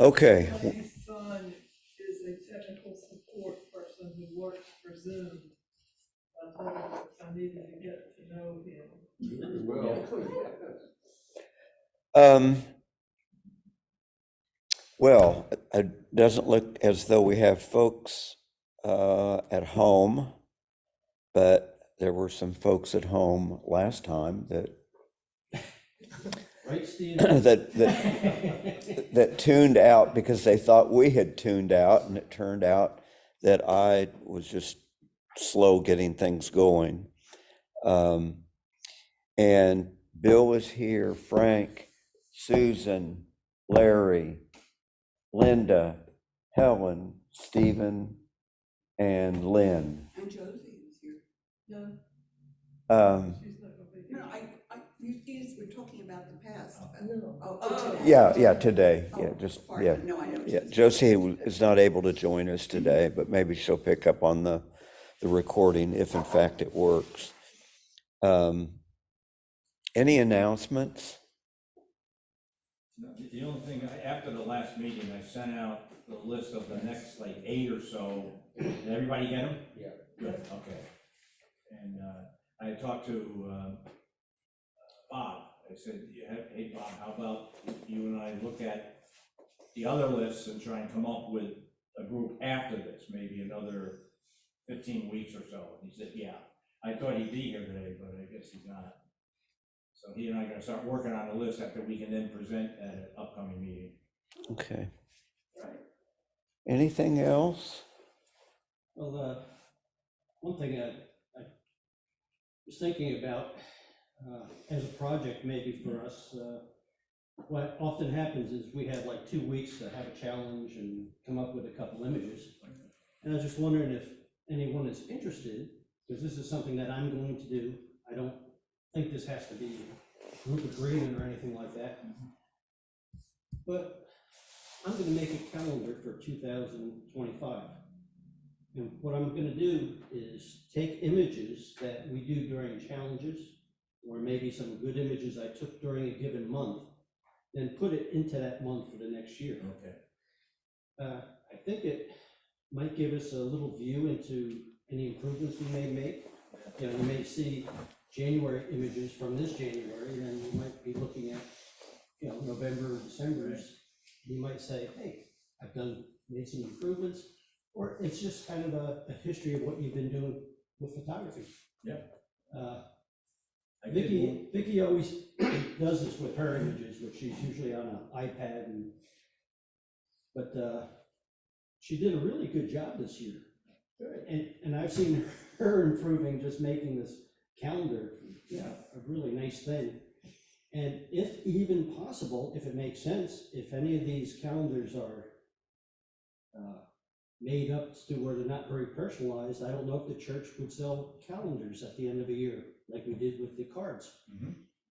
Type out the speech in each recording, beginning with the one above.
Okay. My son is a technical support person who works for Zoom. I told him I needed to get to know him. Very well. Well, it doesn't look as though we have folks at home, but there were some folks at home last time that Right, Steve? that tuned out because they thought we had tuned out, and it turned out that I was just slow getting things going. And Bill was here, Frank, Susan, Larry, Linda, Helen, Stephen, and Lynn. And Josie was here. No, Um, she's not gonna be No, here. you were talking about the past. No. Today. yeah, today. Yeah, just, Pardon. yeah. No, I know. Yeah, Josie is not able to join us today, but maybe she'll pick up on the recording if in fact it works. Any announcements? The only thing, after the last meeting, I sent out the list of the next like 8 or so. Did everybody get them? Yeah. Good, okay. And I talked to Bob. I said, hey Bob, how about you and I look at the other lists and try and come up with a group after this, maybe another 15 weeks or so. And he said, yeah. I thought he'd be here today, but I guess he's not. So he and I are gonna start working on a list after we can then present at an upcoming meeting. Okay. Anything else? Well, one thing I was thinking about as a project maybe for us, what often happens is we have like 2 weeks to have a challenge and come up with a couple images. And I was just wondering if anyone is interested, because this is something that I'm going to do. I don't think this has to be a group agreement or anything like that. But I'm gonna make a calendar for 2025. And what I'm gonna do is take images that we do during challenges, or maybe some good images I took during a given month, then put it into that month for the next year. Okay. I think it might give us a little view into any improvements we may make. You know, you may see January images from this January, and then you might be looking at, you know, November or December's. You might say, hey, I've made some improvements, or it's just kind of a history of what you've been doing with photography. Yeah. Vicky always does this with her images, which she's usually on an iPad, but she did a really good job this year. And I've seen her improving, just making this calendar, a really nice thing. And if even possible, if it makes sense, if any of these calendars are made up to where they're not very personalized, I don't know if the church would sell calendars at the end of a year, like we did with the cards. Mhm.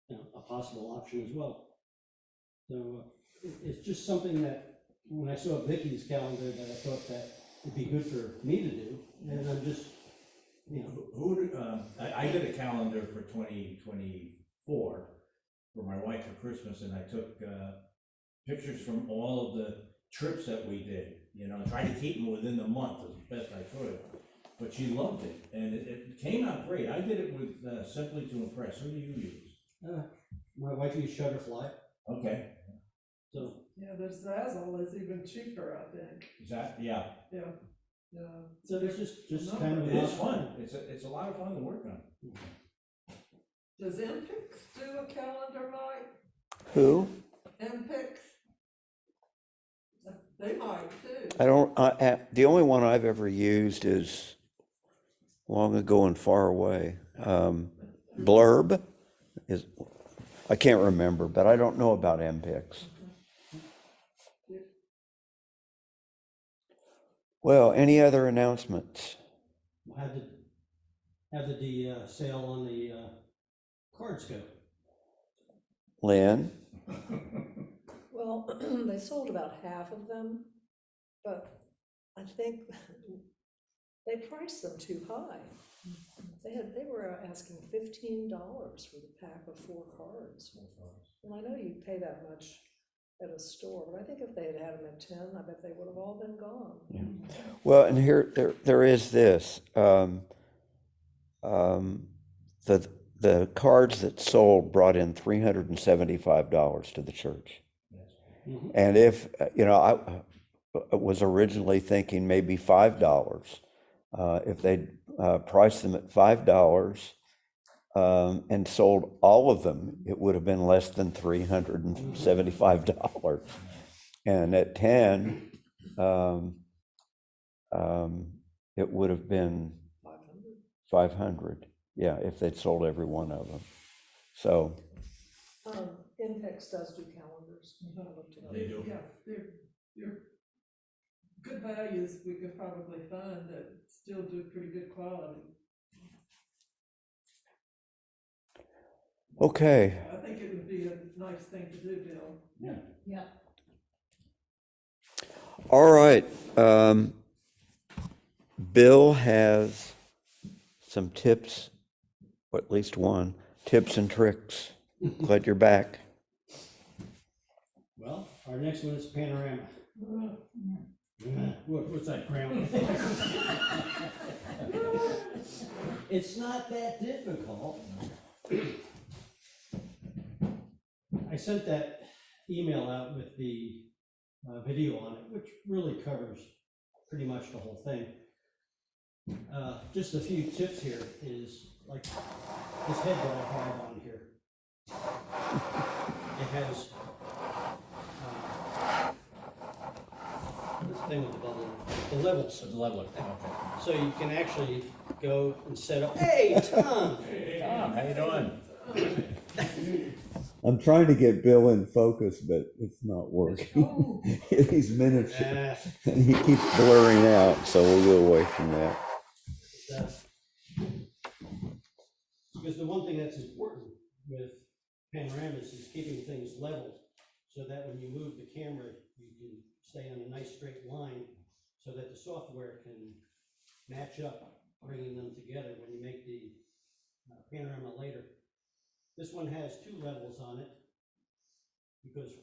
You know, a possible option as well. So it's just something that, when I saw Vicky's calendar, that I thought that it'd be good for me to do, and I'm just, you know. I did a calendar for 2024 for my wife for Christmas, and I took pictures from all of the trips that we did, you know, tried to keep them within the month as best I could. But she loved it, and it came out great. I did it with Simply to Impress. Who do you use? My wife used Shutterfly, Okay, so. Yeah, there's Zazzle, it's even cheaper, I think. is that, yeah, Yeah. So it's just No, kind of. it is fun. It's a lot of fun to work on. Does MPix do a calendar, Mike? Who? MPix? They might too. I don't, the only one I've ever used is long ago and far away. Blurb is, I can't remember, but I don't know about MPix. Well, any other announcements? How did the sale on the cards go? Lynn? Well, they sold about half of them, but I think they priced them too high. They were asking $15 for the pack of 4 cards. And I know you pay that much at a store, but I think if they had had them at 10, I bet they would have all been gone. Well, and there is this, the cards that sold brought in $375 to the church. Mhm. And if, I was originally thinking maybe $5. If they'd priced them at $5 and sold all of them, it would have been less than $375. And at 10, it would have been 500. Yeah, if they'd sold every one of them. So, InFocus does do calendars. I looked it up. They do. Yeah, they're good values we could probably find that still do pretty good quality. okay. I think it would be a nice thing to do, Bill. Yeah. All right. Bill has some tips, or at least one, tips and tricks. Glad you're back. Well, our next one is panorama. What's that, ground? It's not that difficult. I sent that email out with the video on it, which really covers pretty much the whole thing. Just a few tips here is like this head that I have on here. It has this thing with the bubble, the levels. The leveler, okay. So you can actually go and set up. Hey, Tom! Hey, Tom, how you doing? I'm trying to get Bill in focus, but it's not working. These minutes, Ah, and he keeps blurring out, so we'll go away from that. Because the one thing that's important with panoramas is keeping things level, so that when you move the camera, you can stay on a nice straight line, so that the software can match up, bringing them together when you make the panorama later. This one has 2 levels on it, because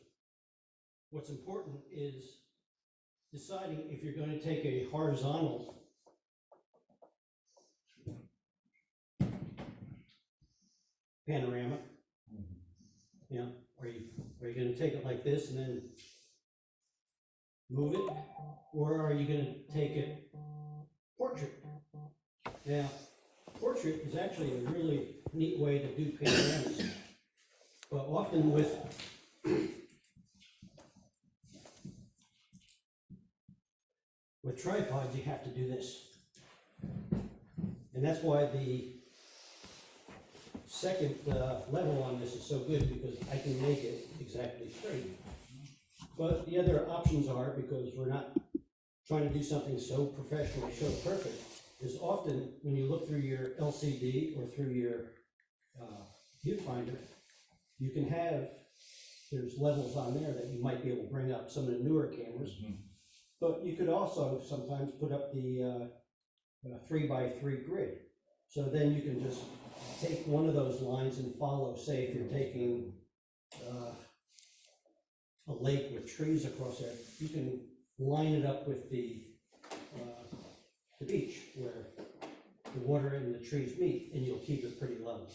what's important is deciding if you're going to take a horizontal panorama, you know, are you going to take it like this and then move it, or are you going to take it portrait? Now, portrait is actually a really neat way to do panoramas, but often with tripods you have to do this, and that's why the second level on this is so good, because I can make it exactly straight. But the other options are, because we're not trying to do something so professional, so perfect, is often when you look through your LCD or through your viewfinder, you can have, there's levels on there that you might be able to bring up some of the newer cameras. But you could also sometimes put up the 3x3 grid. So then you can just take one of those lines and follow, say if you're taking a lake with trees across there, you can line it up with the beach where the water and the trees meet, and you'll keep it pretty level.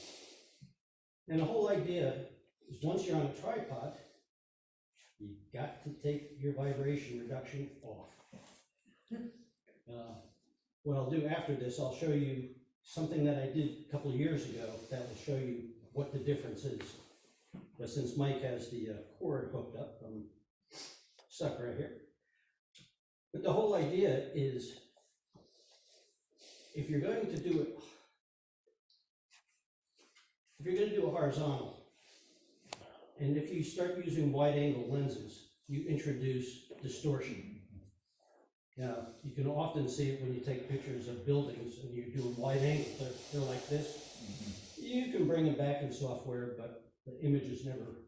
And the whole idea is, once you're on a tripod, you've got to take your vibration reduction off. What I'll do after this, I'll show you something that I did a couple of years ago that will show you what the difference is. But since Mike has the cord hooked up, I'm stuck right here. But the whole idea is, if you're going to do it, if you're going to do a horizontal, and if you start using wide angle lenses, you introduce distortion. Now, you can often see it when you take pictures of buildings and you're doing wide angles, they're like this. You can bring them back in software, but the image is never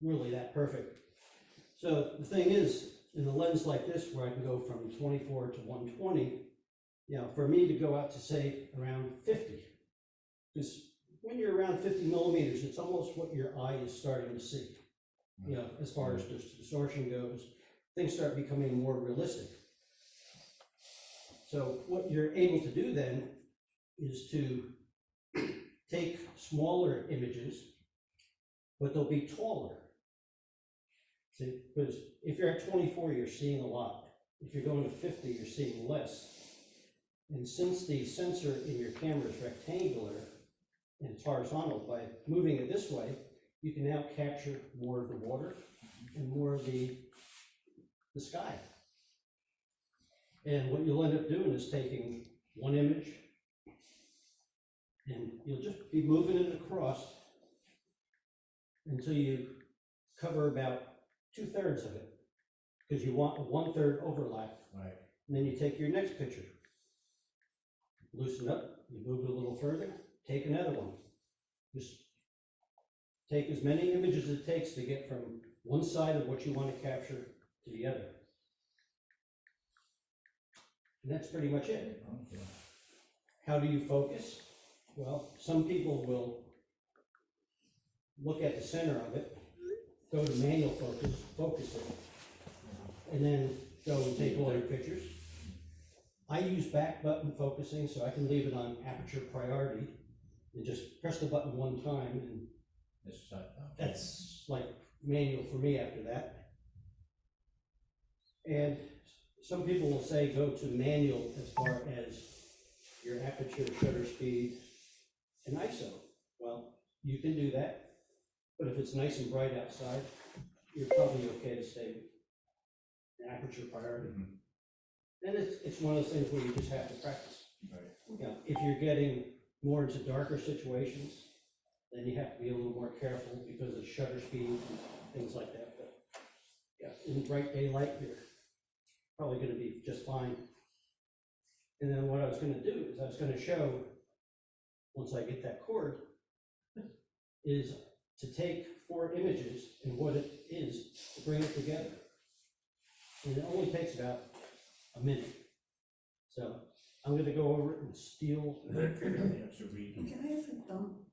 really that perfect. So the thing is, in a lens like this, where I can go from 24 to 120, you know, for me to go out to say around 50, because when you're around 50 millimeters, it's almost what your eye is starting to see. you know, as far as distortion goes, things start becoming more realistic. So what you're able to do then is to take smaller images, but they'll be taller. See, because if you're at 24, you're seeing a lot. If you're going to 50, you're seeing less. And since the sensor in your camera is rectangular and it's horizontal, by moving it this way, you can now capture more of the water and more of the sky. And what you'll end up doing is taking one image and you'll just be moving it across until you cover about 2/3 of it, because you want a 1/3 overlap. Right. And then you take your next picture, loosen up, you move it a little further, take another one. Just take as many images as it takes to get from one side of what you want to capture to the other. And that's pretty much it. Okay. How do you focus? Well, some people will look at the center of it, go to manual focus it, and then go and take all your pictures. I use back button focusing, so I can leave it on aperture priority and just press the button one time, and that's like manual for me after that. And some people will say go to manual as far as your aperture, shutter speed, and ISO. Well, you can do that, but if it's nice and bright outside, you're probably okay to stay in aperture priority. And it's one of those things where you just have to practice. Right. You know, if you're getting more into darker situations, then you have to be a little more careful because of shutter speed and things like that. But yeah, in bright daylight, you're probably going to be just fine. And then what I was going to do is I was going to show, once I get that cord, is to take 4 images and what it is to bring it together. And it only takes about a minute. So I'm going to go over it and steal. Yeah, so we, Can I ask a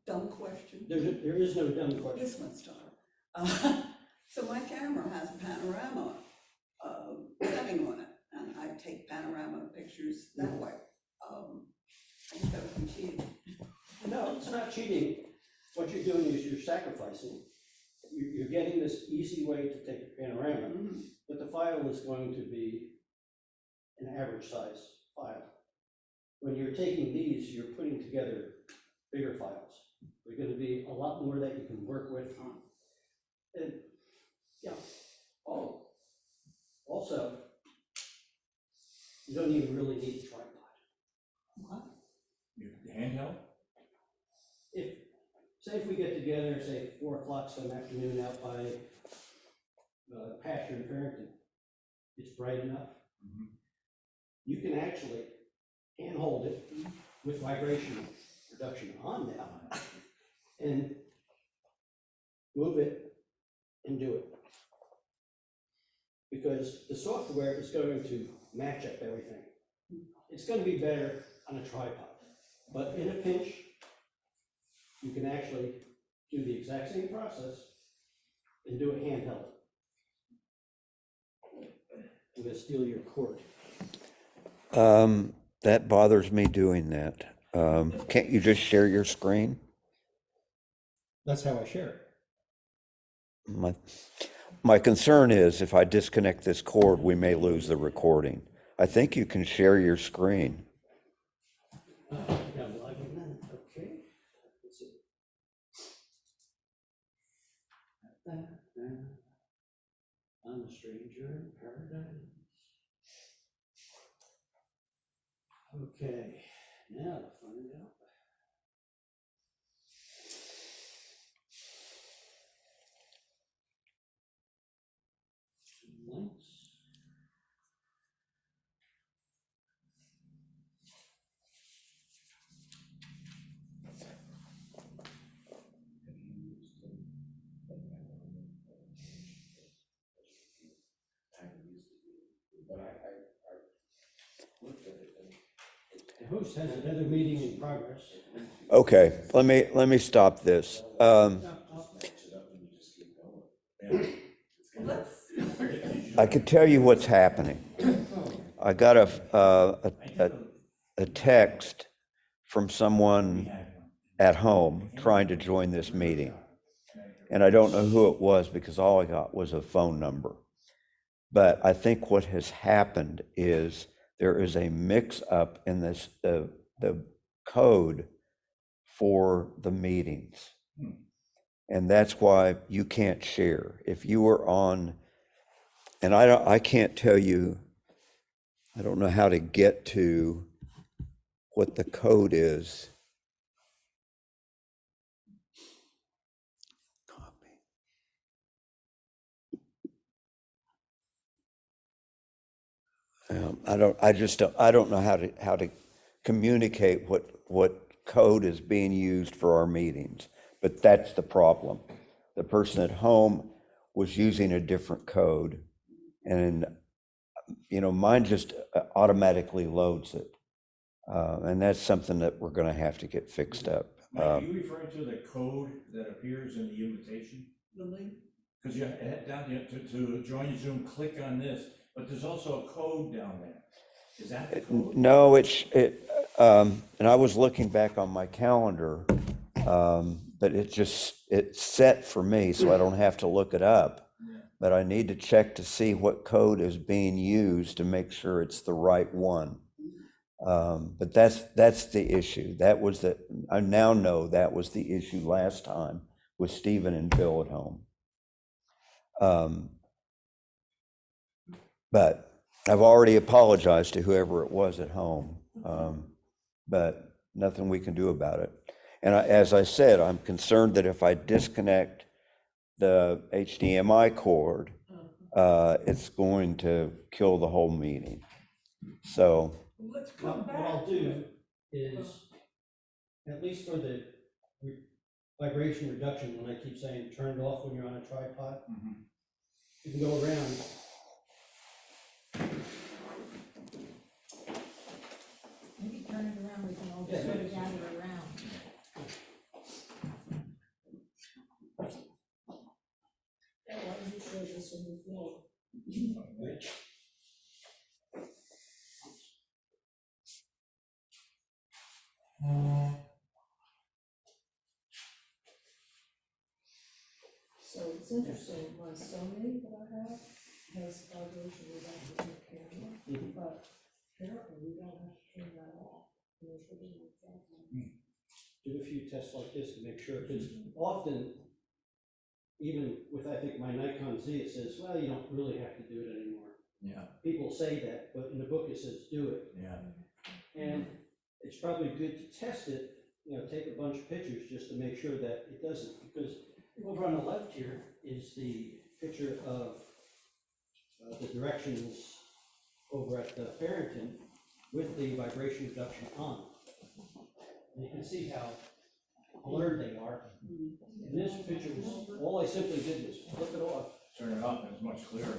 dumb question? There is no dumb question. This one's so my camera has a panorama setting on it, and I take panorama pictures that way. I think that would be cheating. No, it's not cheating. What you're doing is you're sacrificing. You're getting this easy way to take a panorama, but the file is going to be an average size file. When you're taking these, you're putting together bigger files. They're going to be a lot more that you can work with. And yeah, also, you don't even really need a tripod. What? your handheld? Say if we get together, say 4 o'clock some afternoon out by pasture in Farrington, it's bright enough. You can actually handhold it with vibration reduction on now and move it and do it. Because the software is going to match up everything. It's going to be better on a tripod, but in a pinch, you can actually do the exact same process and do it handheld. I'm going to steal your cord. That bothers me doing that. Can't you just share your screen? That's how I share it. My concern is if I disconnect this cord, we may lose the recording. I think you can share your screen. Yeah, well, I can then. Okay. Let's see. I'm a stranger in paradise. Okay, now to find out. Some links. The host has another meeting in progress. Okay, let me stop this. I could tell you what's happening. I got a text from someone at home trying to join this meeting. And I don't know who it was because all I got was a phone number. But I think what has happened is there is a mix-up in this, the code for the meetings. And that's why you can't share. If you were on, and I can't tell you, I don't know how to get to what the code is. Copy. I don't know how to communicate what code is being used for our meetings, but that's the problem. The person at home was using a different code, and mine just automatically loads it, and that's something that we're going to have to get fixed up. Mike, are you referring to the code that appears in the invitation? The link, Because you head down here to join Zoom, click on this, but there's also a code down there. Is that the code? No, and I was looking back on my calendar, but it's set for me, so I don't have to look it up. Yeah. But I need to check to see what code is being used to make sure it's the right one. But that's the issue. I now know that was the issue last time with Stephen and Bill at home. But I've already apologized to whoever it was at home, but nothing we can do about it. And as I said, I'm concerned that if I disconnect the HDMI cord, it's going to kill the whole meeting. So let's come What back. I'll do is, at least for the vibration reduction, when I keep saying turn it off when you're on a tripod, you can go around. Maybe turn it around, we can all Yeah, just sort maybe. of gather around. Yeah, why don't you show this on the floor? So it's interesting, my Sony that I have has vibration reduction in the camera, but apparently we don't have to turn that off. Do a few tests like this to make sure, because often, even with, I think, my Nikon Z, it says, well, you don't really have to do it anymore. Yeah, People say that, but in the book it says do it. yeah. And it's probably good to test it, take a bunch of pictures just to make sure that it doesn't, because over on the left here is the picture of the directions over at the Farrington with the vibration reduction on. And you can see how blurred they are. And this picture was, all I simply did was flip it off. Turn it off, and it's much clearer.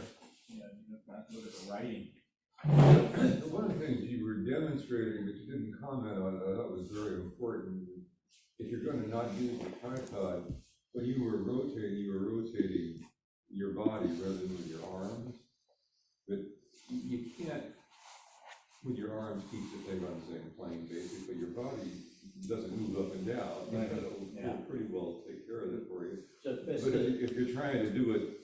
Yeah, you don't have to look at the writing. One of the things you were demonstrating, but you didn't comment on, I thought was very important. If you're going to not use the tripod, when you were rotating your body rather than with your arms. But you can't, with your arms, keep the thing on the same plane, basically. Your body doesn't move up and down, Right. because it'll pretty well take care of that for you. So But basically, if you're trying to do it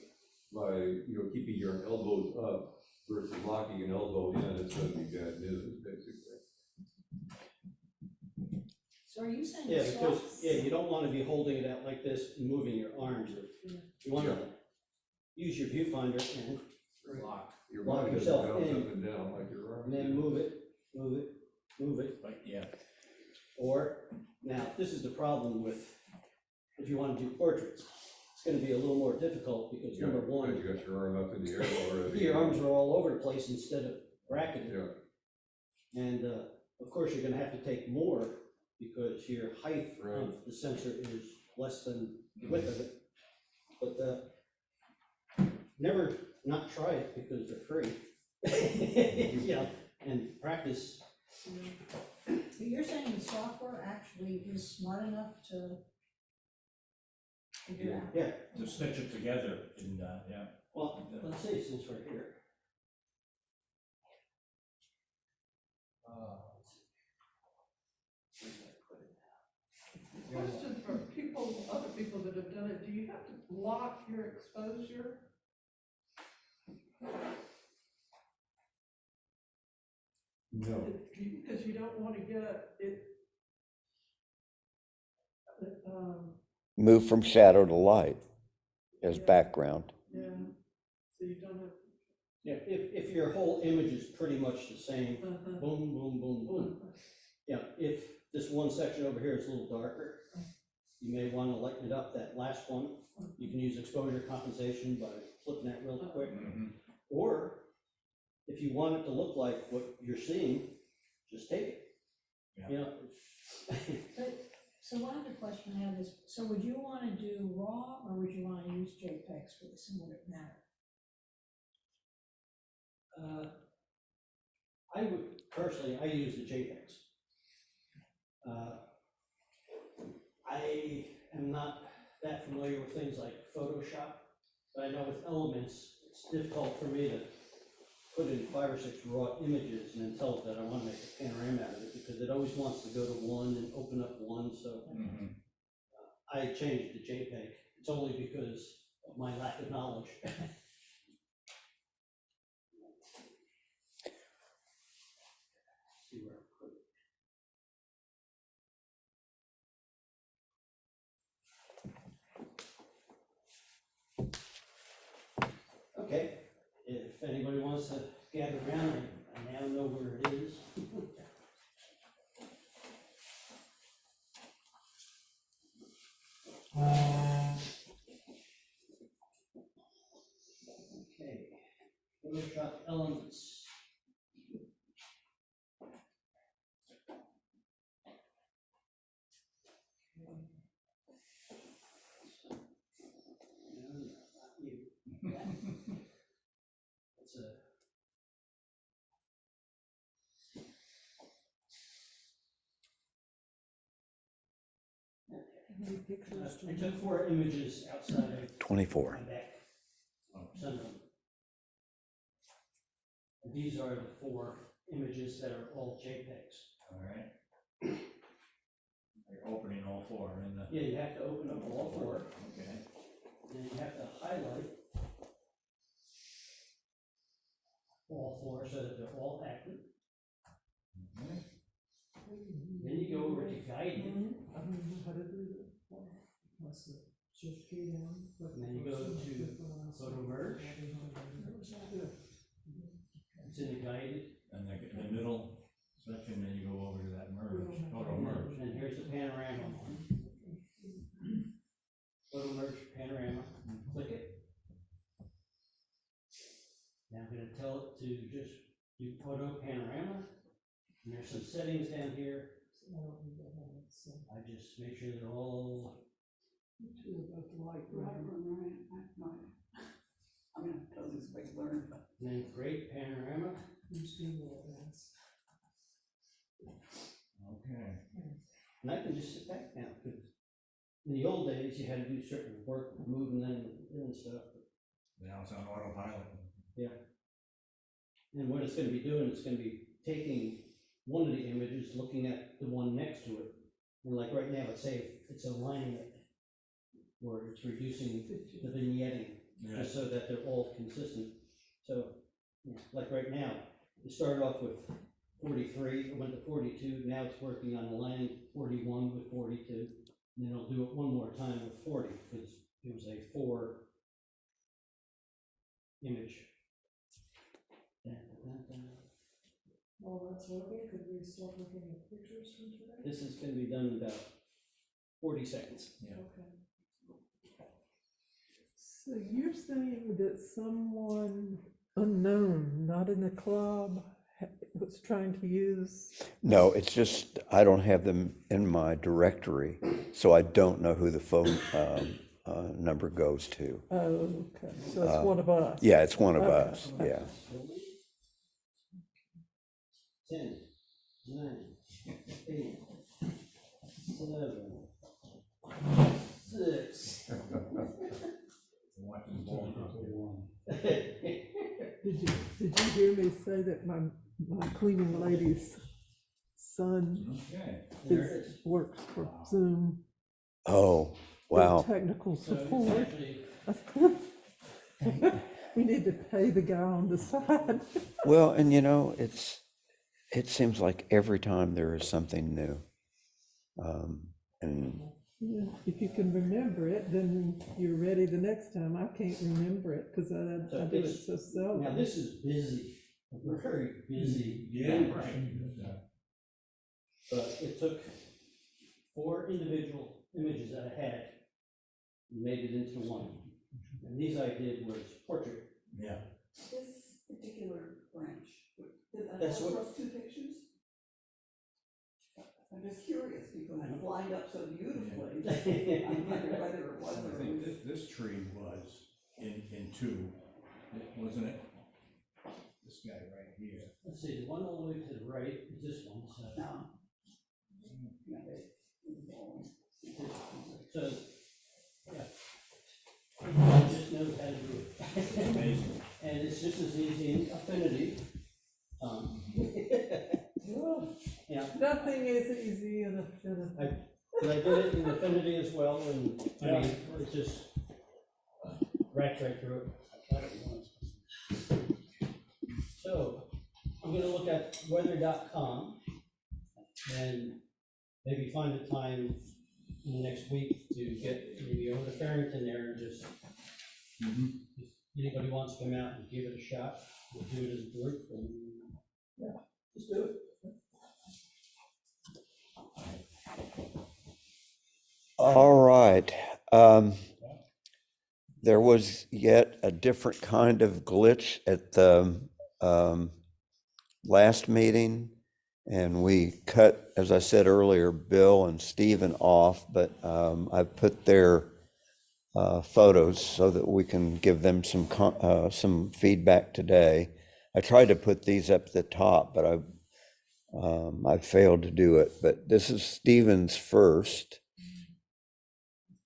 by, keeping your elbows up versus locking an elbow in, it's gonna be bad news, basically. So are you saying yeah, the because, socks? you don't want to be holding it out like this and moving your arms. You want to use your viewfinder and Your Lock body doesn't yourself bounce in. up and down like your arms. and then move it, move it, move it. But yeah, Or, now, this is the problem with, if you want to do portraits, it's going to be a little more difficult because Yeah, number one, You got your arm up in the air already. your arms are all over the place instead of bracketed. Yeah, And of course, you're gonna have to take more because your height of Right. the sensor is less than the width of it. But never not try it because they're free. And practice. But you're saying the software actually is smart enough to Yeah. Yeah, To stitch it together and, yeah. well, let's see, since we're here. Question for people, other people that have done it, do you have to block your exposure? No, Because you don't want to get it, Move from shadow to light as Yeah. background. yeah, so you don't have. Yeah, if your whole image is pretty much the same, Uh-huh. boom, boom, boom, boom. Yeah, if this one section over here is a little darker, you may want to lighten it up. That last one, you can use exposure compensation by flipping that real quick. Or if you want it to look like what you're seeing, just take it. Yeah. You know, So one other question I have is, so would you wanna do raw, or would you wanna use JPEGs for this, and would it matter? I would, personally, I use the JPEGs. I am not that familiar with things like Photoshop, but I know with Elements, it's difficult for me to put in 5 or 6 raw images and then tell it that I want to make a panorama out of it, because it always wants to go to one and open up one, so I changed to JPEG. It's only because of my lack of knowledge. See where I put it. Okay, if anybody wants to gather around, I now know where it is. Okay, Photoshop Elements. No, not you. That's a. How many pictures do I you took have? 4 images outside of 24. my back. Send them. And these are the 4 images that are all JPEGs. All right. You're opening all 4 in the. Yeah, you have to open up all 4, Okay. and then you have to highlight all 4 so that they're all active. Then you go over to guided, I don't know how to do that. Plus the shift key down. and then you go to photo merge. It's in the guided, And the middle section, then you go over to that merge, photo merge. and here's the panorama one. Photo merge panorama, click it. Now I'm gonna tell it to just do photo panorama, and there's some settings down here. I don't need that one, so. I just make sure they're all, Two of both light, Right, right? I mean, I totally this way to learn, but. and then create panorama. Who's doing all that? Okay. And I can just sit back now, because in the old days, you had to do certain work, moving them and stuff. Now it's on autopilot. And what it's gonna be doing, it's gonna be taking one of the images, looking at the one next to it. And like right now, it's aligning it, where it's reducing the vignetting, Yeah. just so that they're all consistent. So, like right now, it started off with 43, it went to 42, now it's working on line 41 with 42. And then I'll do it one more time with 40, because it was a 4 image. While that's working, could we start looking at pictures from today? This is gonna be done in about 40 seconds. Okay. So you're saying that someone unknown, not in the club, was trying to use? No, it's just, I don't have them in my directory, so I don't know who the phone number goes to. Oh, okay, so it's one of us. Yeah, it's one of Okay. us, yeah. 10, 9, 8, 7, 6. Watching the ball drop. Did you hear me say that my cleaning lady's son Okay. There it is. works for Zoom? Oh, for wow. Technical So it's support. actually, We need to pay the guy on the side. Well, and you know, it seems like every time there is something new. And Yeah, if you can remember it, then you're ready the next time. I can't remember it because I do it so now seldom. this is busy, very busy. Yeah, right. But it took 4 individual images that I had and made it into one. And these I did was portrait. Yeah. This particular branch, did that That's go what- across 2 pictures? I'm just curious because it lined up so beautifully. I'm wondering whether it was I or think it was. this tree was in 2, wasn't it? This guy right here. Let's see, the one all the way to the right is this one, so. No. Yeah. So, yeah. Everyone just knows how to do it. Amazing. And it's just as easy in Affinity. Yeah, Nothing is easy in a. but I did it in Affinity as well, and I mean, it just racks right through it. So, I'm gonna look at weather.com and maybe find a time in the next week to get maybe over to Farrington there and just, if anybody wants to come out and give it a shot, we'll do it as a group, and, yeah, just do it. all right. There was yet a different kind of glitch at the last meeting. And we cut, as I said earlier, Bill and Stephen off, but I've put their photos so that we can give them some feedback today. I tried to put these up at the top, but I failed to do it. But this is Stephen's first.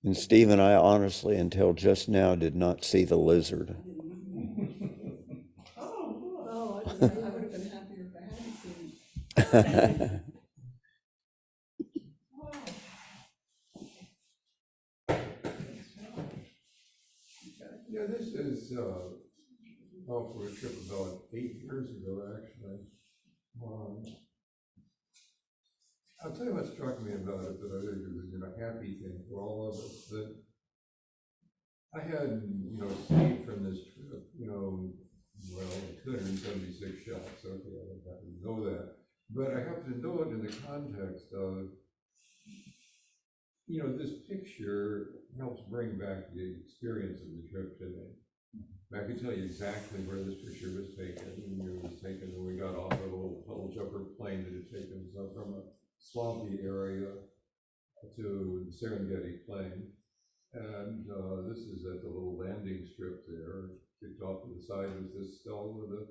And Stephen, I honestly, until just now, did not see the lizard. Oh, I would have been happier if I hadn't seen it. Yeah, this is, off for a trip about 8 years ago, actually. I'll tell you what struck me about it that I think is a happy thing for all of us, that I had, saved from this trip, well, 276 shots, okay, I don't happen to know that. But I happen to know it in the context of, this picture helps bring back the experience of the trip to me. I can tell you exactly where this picture was taken, and it was taken when we got off of a little jumper plane that had taken us up from a swampy area to the Serengeti Plain. And this is at the little landing strip there. Kicked off to the side was this skull with a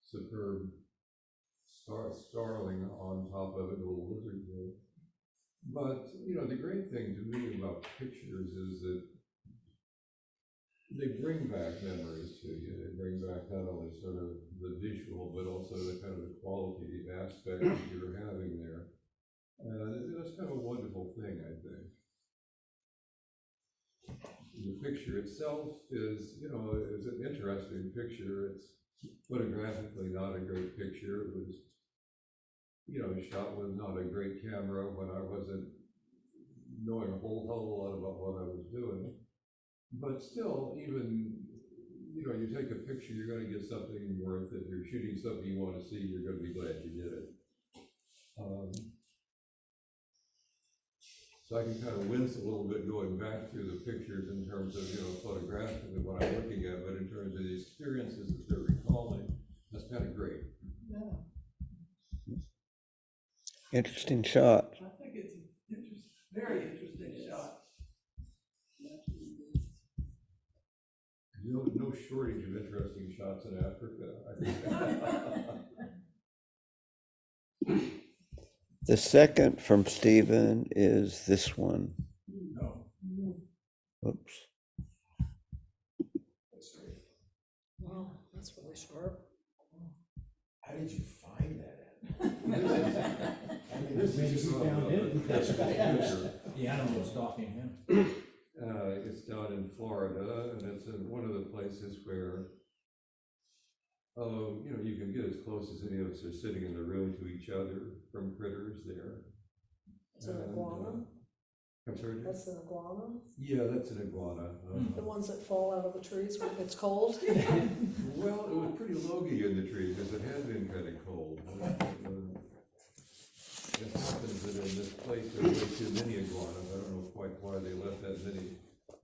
superb starling on top of it, a little lizard there. But, the great thing to me about pictures is that they bring back memories to you. They bring back not only sort of the visual, but also the kind of the quality aspect that you're having there. And that's kind of a wonderful thing, I think. The picture itself is, is an interesting picture. It's photographically not a great picture. It was, shot with not a great camera when I wasn't knowing a whole hell of a lot about what I was doing. But still, even, you take a picture, you're going to get something worth it. If you're shooting something you want to see, you're going to be glad you did it. So I can kind of wince a little bit going back through the pictures in terms of, photographically what I'm looking at, but in terms of the experiences that they're recalling, that's kind of great. Yeah, Interesting shot. I think it's very interesting shot. No shortage of interesting shots in Africa, I think. The second from Stephen is this one. No. Oops. That's great. Wow, that's really sharp. How did you find that? I mean, this Maybe is he from, found him. that's a computer. The animal was stalking him. It's down in Florida, and it's in one of the places where, you can get as close as any of us are sitting in the room to each other from critters there. It's an And, iguana. I'm sorry? Jim? That's an iguana. Yeah, that's an iguana. The ones that fall out of the trees when it's cold. Well, it was pretty logy in the tree because it had been kind of cold. It happens that in this place there are way too many iguanas. I don't know quite why they let that many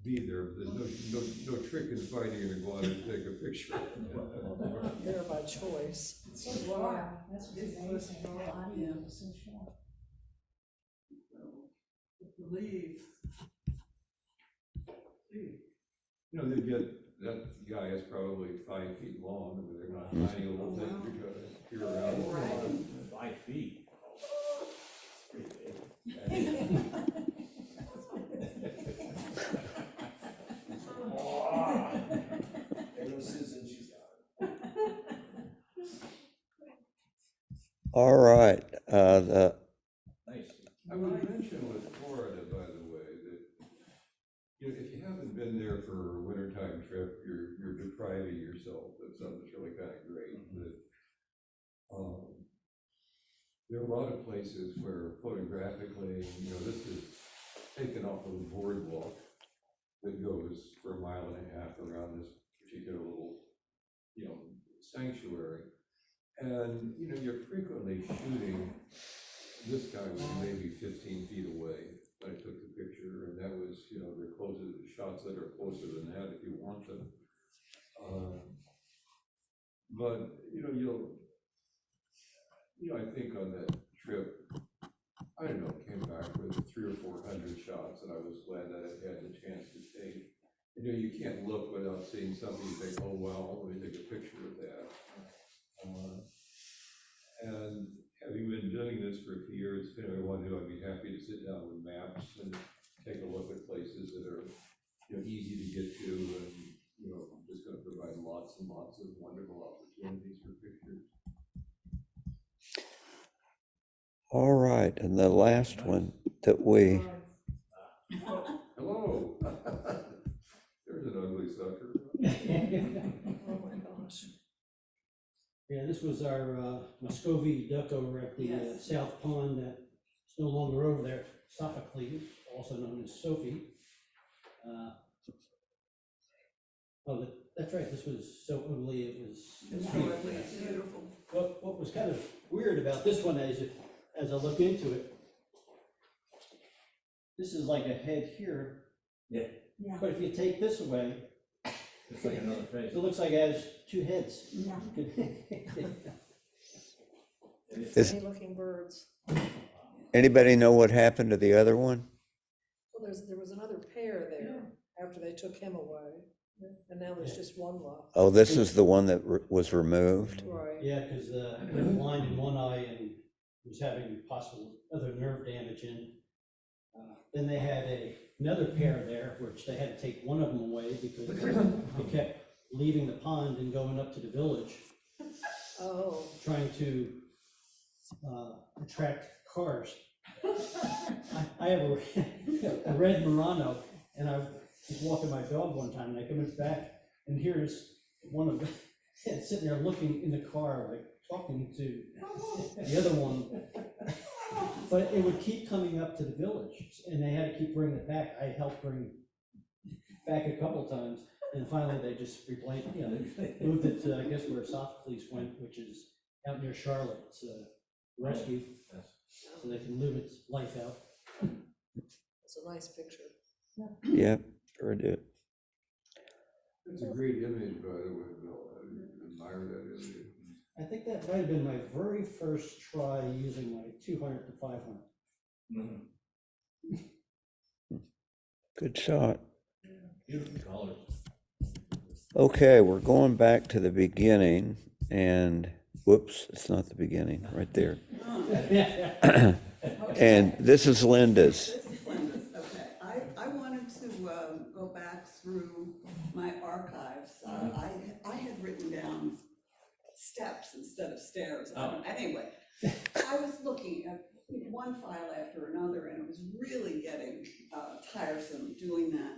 be there, but there's no trick in finding an iguana to take a picture. Well, they're not there by choice. It's so sharp, that's what's amazing, the audio is so sharp. Believe. They get, that guy is probably 5 feet long. I mean, they're not tiny little things you're gonna hear around. Right. 5 feet. Pretty big. There goes Susan, she's got it. All right, Nice. I would mention with Florida, by the way, that if you haven't been there for a wintertime trip, you're depriving yourself of something that's really kind of great. That there are a lot of places where photographically, this is taken off of a boardwalk that goes for 1.5 miles around this particular little, sanctuary. And, you're frequently shooting. This guy was maybe 15 feet away. I took the picture, and that was, they're closer, shots that are closer than that if you want them. But, I think on that trip, I don't know, came back with 300 or 400 shots, and I was glad that I had the chance to take. You can't look without seeing something you think, oh, well, let me take a picture of that. And having been doing this for a few years, if anyone wanted to, I'd be happy to sit down with maps and take a look at places that are, easy to get to, and, just gonna provide lots and lots of wonderful opportunities for pictures. all right, and the last one that we, Hello. There's an ugly sucker. Oh my gosh. Yeah, this was our Muscovy duck over at the Yes. South Pond that's no longer over there, Sophocles, also known as Sophie. That's right, this was so ugly, it was. It's beautiful. What was kind of weird about this one as I look into it, this is like a head here, Yeah, Yeah, but if you take this away, it's like another face. it looks like it has 2 heads. yeah. is, Funny looking birds. anybody know what happened to the other one? Well, there was another pair there after they took him away. And now there's just one left. Oh, this is the one that was removed? Right. Yeah, because they're blind in one eye and was having possible other nerve damage in. Then they had another pair there, which they had to take one of them away because they kept leaving the pond and going up to the village, Oh, trying to attract cars. I have a red Murano, and I was walking my dog one time, and I come in back, and here's one of them sitting there looking in the car, like talking to the other one. But it would keep coming up to the village, and they had to keep bringing it back. I helped bring it back a couple times, and finally they just replaced, they moved it to, I guess, where Sophocles went, which is out near Charlotte. It's a rescue, so they can live its life out. it's a nice picture. Yeah, sure did. It's a great image, by the way, Bill. I admire that image. I think that might have been my very first try using my 200 to 500. Good shot. Beautiful colors. Okay, we're going back to the beginning, and whoops, it's not the beginning, right there. And this is Linda's. This is Linda's, okay. I wanted to go back steps instead of stairs. Oh. Anyway, I was looking at one file after another, and it was really getting tiresome doing that.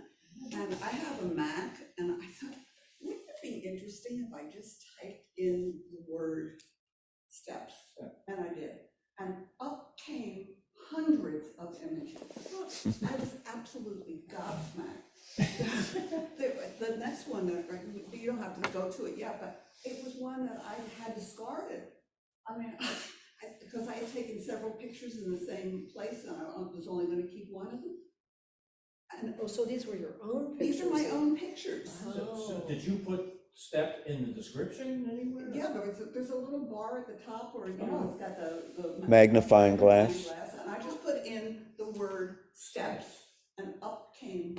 And I have a Mac, and I thought, wouldn't it be interesting if I just typed in the word steps? And I did. And up came hundreds of images. I was absolutely gobsmacked. The next one, you don't have to go to it yet, but it was one that I had discarded. I mean, because I had taken several pictures in the same place, and I was only gonna keep one of them. And Oh, so these were your own pictures? these are my own pictures. So did you put step in the description anywhere? Yeah, there's a little bar at the top where, you know, it's got the Magnifying glass. And I just put in the word steps, and up came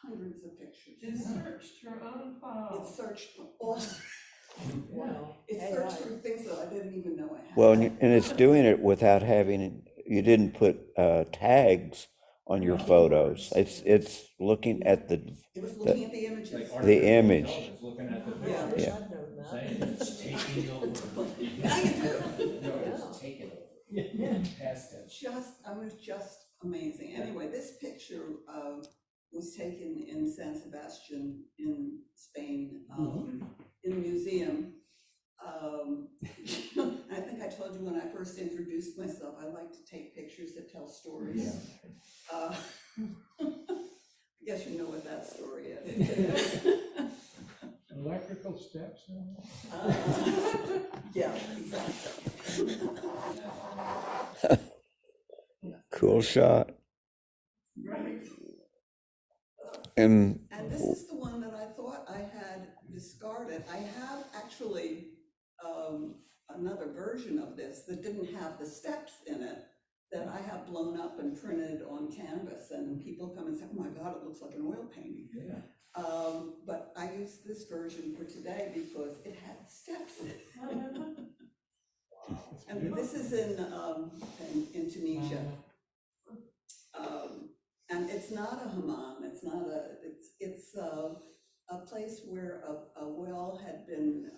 hundreds of pictures. It searched your own It file. searched all, Wow. it searched through things that I didn't even know I had. Well, and it's doing it without having, you didn't put tags on your photos. It's looking at the, It was looking at the images. Like The artificial image. intelligence looking at the Yeah. I wish Yeah. I'd known that. saying it's taking over. Now you do. No, Yeah. it's taken over. Yeah. Past tense. I was just amazing. Anyway, this picture was taken in San Sebastian in Spain, in a museum. I think I told you when I first introduced myself, I like to take pictures that tell stories. I guess you know what that story is. Electrical steps? Yeah, exactly. cool shot. Right. And And this is the one that I thought I had discarded. I have actually another version of this that didn't have the steps in it, that I have blown up and printed on canvas, and people come and say, oh my God, it looks like an oil painting. Yeah. But I used this version for today because it had steps in it. And this is in Tunisia. And it's not a hammam, it's not it's a place where a well had been,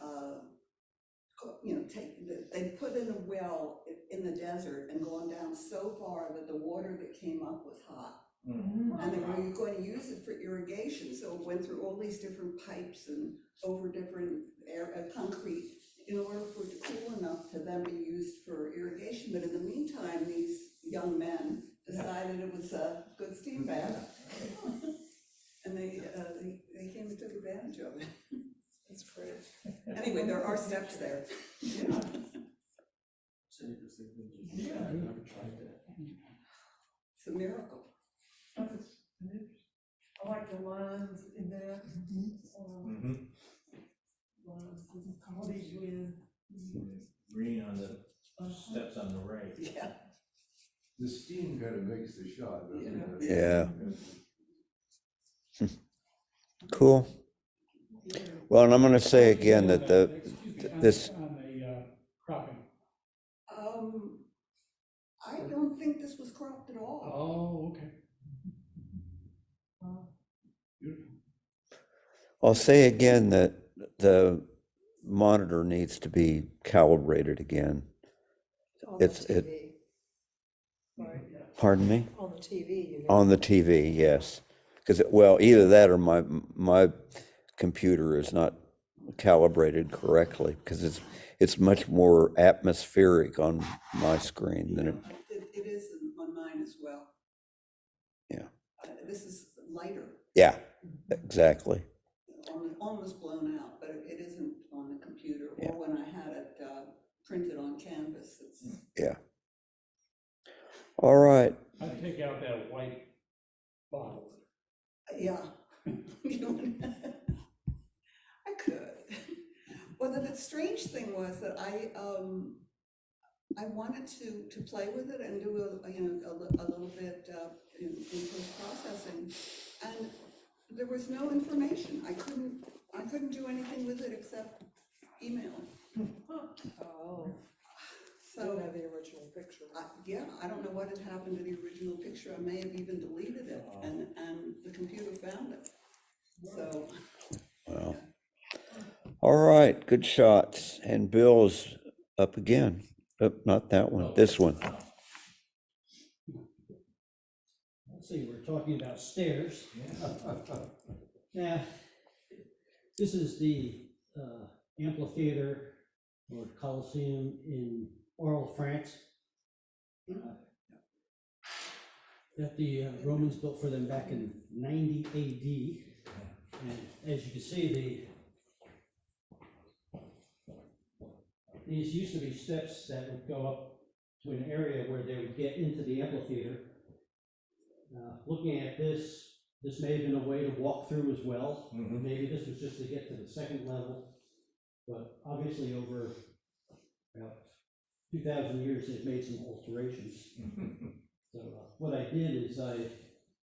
they put in a well in the desert and gone down so far that the water that came up was hot. And they were going to use it for irrigation, so it went through all these different pipes and over different concrete in order for it to cool enough to then be used for irrigation. But in the meantime, these young men decided it was a good steam bath. And they came and took advantage of it. That's great. Anyway, there are steps there. It's an interesting thing. Yeah. I've never tried that. It's a miracle. I like the lines in there. Lines, all these in. Green on the steps on the right. Yeah. The steam kind of makes the shot, doesn't it? Yeah. Cool. Well, and I'm going to say again that this, On the cropping. I don't think this was cropped at all. Oh, okay. I'll say again that the monitor needs to be calibrated again. On the It's- it- TV. Right, Pardon me? on the TV, you know. On the TV, yes. Because, well, either that or my computer is not calibrated correctly, because it's much more atmospheric on my screen than it. It is on mine as well. Yeah. This is lighter, Yeah, exactly. almost blown out, but it isn't on the computer Yeah. or when I had it printed on canvas. It's All right. I'd take out that white bottle. yeah. I could. Well, the strange thing was that I wanted to play with it and do a little bit in post-processing, and there was no information. I couldn't do anything with it except email. Oh, I So don't have the original picture. I don't know what had happened to the original picture. I may have even deleted it, and the computer found it. So Well, All right, good shots. And Bill's up again. Not that one, this one. Wow. Let's see, we're talking about stairs. Yeah. Now, this is the amphitheater or Coliseum in Orle, France. That the Romans built for them back in 90 AD. And as you can see, these used to be steps that would go up to an area where they would get into the amphitheater. Looking at this may have been a way to walk through as well. Mhm. Maybe this was just to get to the second level. But obviously over about 2,000 years, they've made some alterations. So what I did is I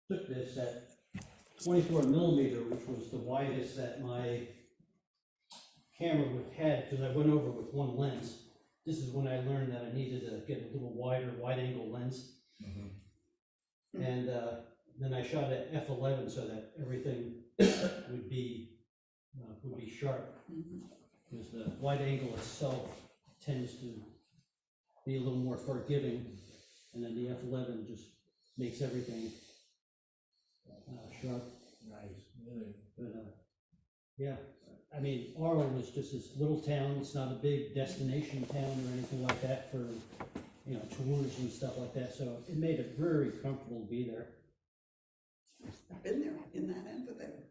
took this at 24 millimeter, which was the widest that my camera would have, because I went over with one lens. This is when I learned that I needed to get a little wider, wide angle lens. Mhm. And then I shot at f11 so that everything would be sharp, because the wide angle itself tends to be a little more forgiving, and then the f11 just makes everything sharp. Nice, really. But yeah, I mean, Orle was just this little town. It's not a big destination town or anything like that for, you know, tours and stuff like that. So it made it very comfortable to be there. I've been there in that amphitheater.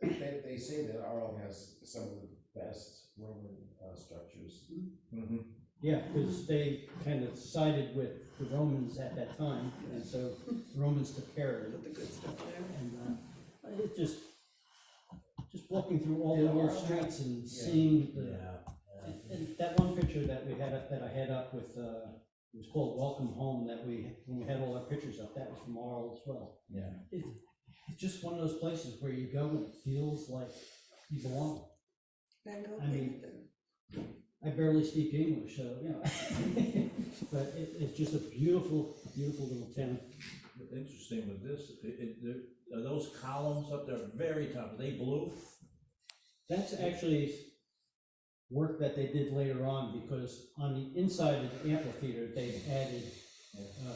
They say that Arles has some of the best Roman structures. Mm-hmm. Yeah, because they kind of sided with the Romans at that time, and so the Romans took care of it. Put the good stuff there. And it just walking through all the old streets and seeing the, and that one picture that we had up, that I had up with, it was called Welcome Home, that when we had all our pictures up, that was from Arles as well. Yeah. It's just one of those places where you go and it feels like you belong. Van Gogh I mean, painted there. I barely speak English, so, you know, but it's just a beautiful, beautiful little town. What's interesting with this, are those columns up there very top, are they blue? That's actually work that they did later on, because on the inside of the amphitheater, they added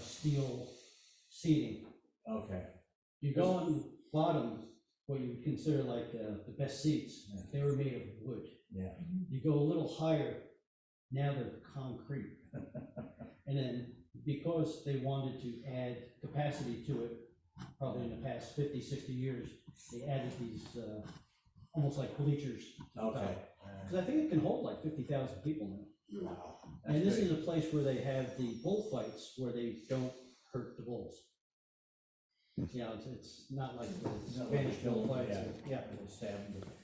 steel seating. Okay. You go on the bottom, what you would consider like the best seats, they were made of wood. Yeah. You go a little higher, now they're concrete. And then because they wanted to add capacity to it, probably in the past 50, 60 years, they added these almost like bleachers. Okay. Because I think it can hold like 50,000 people now. Wow. And this is a place where they have the bullfights where they don't hurt the bulls. You know, it's not like the Spanish bullfights. Yeah.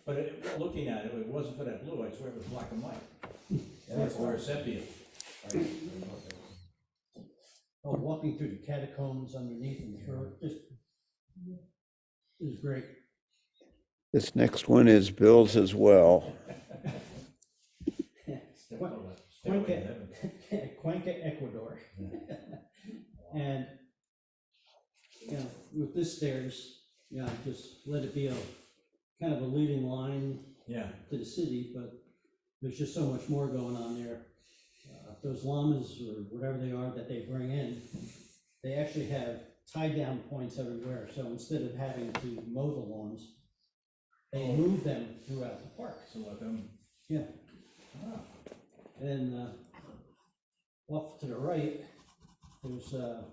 But looking at it, if it wasn't for that blue, I swear it was black and white. Or sepia. Oh, walking through the catacombs underneath and through, it was great. This next one is Bill's as well. Cuenca, Ecuador. And, you know, with this stairs, you know, just let it be a kind of a leading line to the city, but there's just so much more going on there. Those llamas or whatever they are that they bring in, they actually have tie down points everywhere. So instead of having to mow the lawns, they move them throughout the park. So let them. Yeah. And off to the right, there's a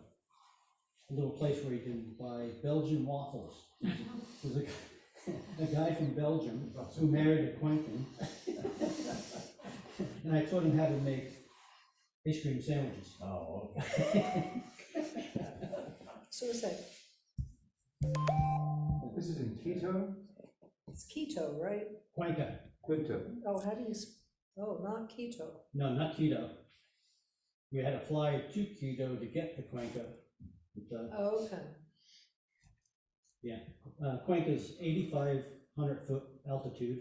little place where you can buy Belgian waffles. There's a guy from Belgium who married a Quentin. And I taught him how to make ice cream sandwiches. Oh, okay. Suicide. This is in Quito? It's keto, right? Cuenca. Quito. Oh, how do you, oh, not keto. No, not Quito. We had to fly to Quito to get to Cuenca. But, Oh, okay. Cuenca's 8,500 foot altitude.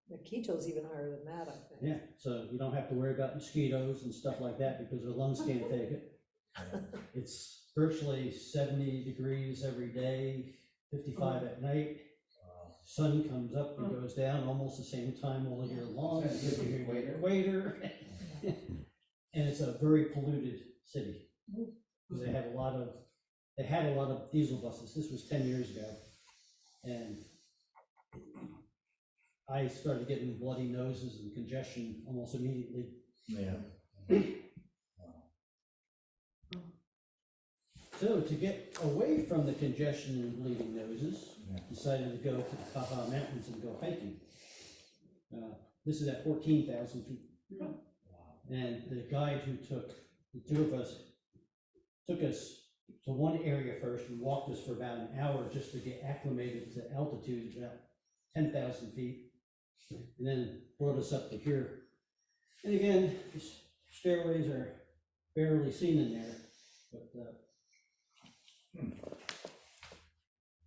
The keto's even higher than that, I think. Yeah, so you don't have to worry about mosquitoes and stuff like that because the lungs can't take it. It's virtually 70 degrees every day, 55 at night. sun comes up and goes down almost the same time all year long. Is that You the get the equator? equator. And it's a very polluted city. They had a lot of diesel buses. This was 10 years ago. And I started getting bloody noses and congestion almost immediately. Yeah. So to get away from the congestion and bleeding noses, Yeah. decided to go to the Chatham Mountains and go hiking. This is at 14,000 feet. And the guide who took, the two of us, took us to one area first and walked us for about an hour just to get acclimated to altitude, about 10,000 feet. And then brought us up to here. And again, the stairways are barely seen in there, but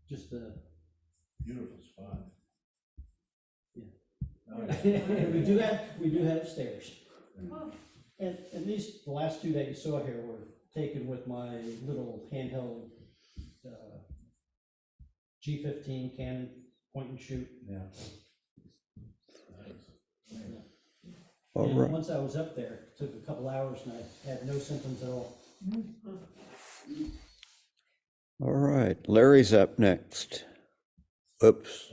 just Beautiful spot. Yeah. Oh, yeah. we do have stairs. And at least the last two that you saw here were taken with my little handheld G15 Canon point and shoot. Yeah. All And right. once I was up there, it took a couple hours and I had no symptoms at all. All right, Larry's up next. Oops.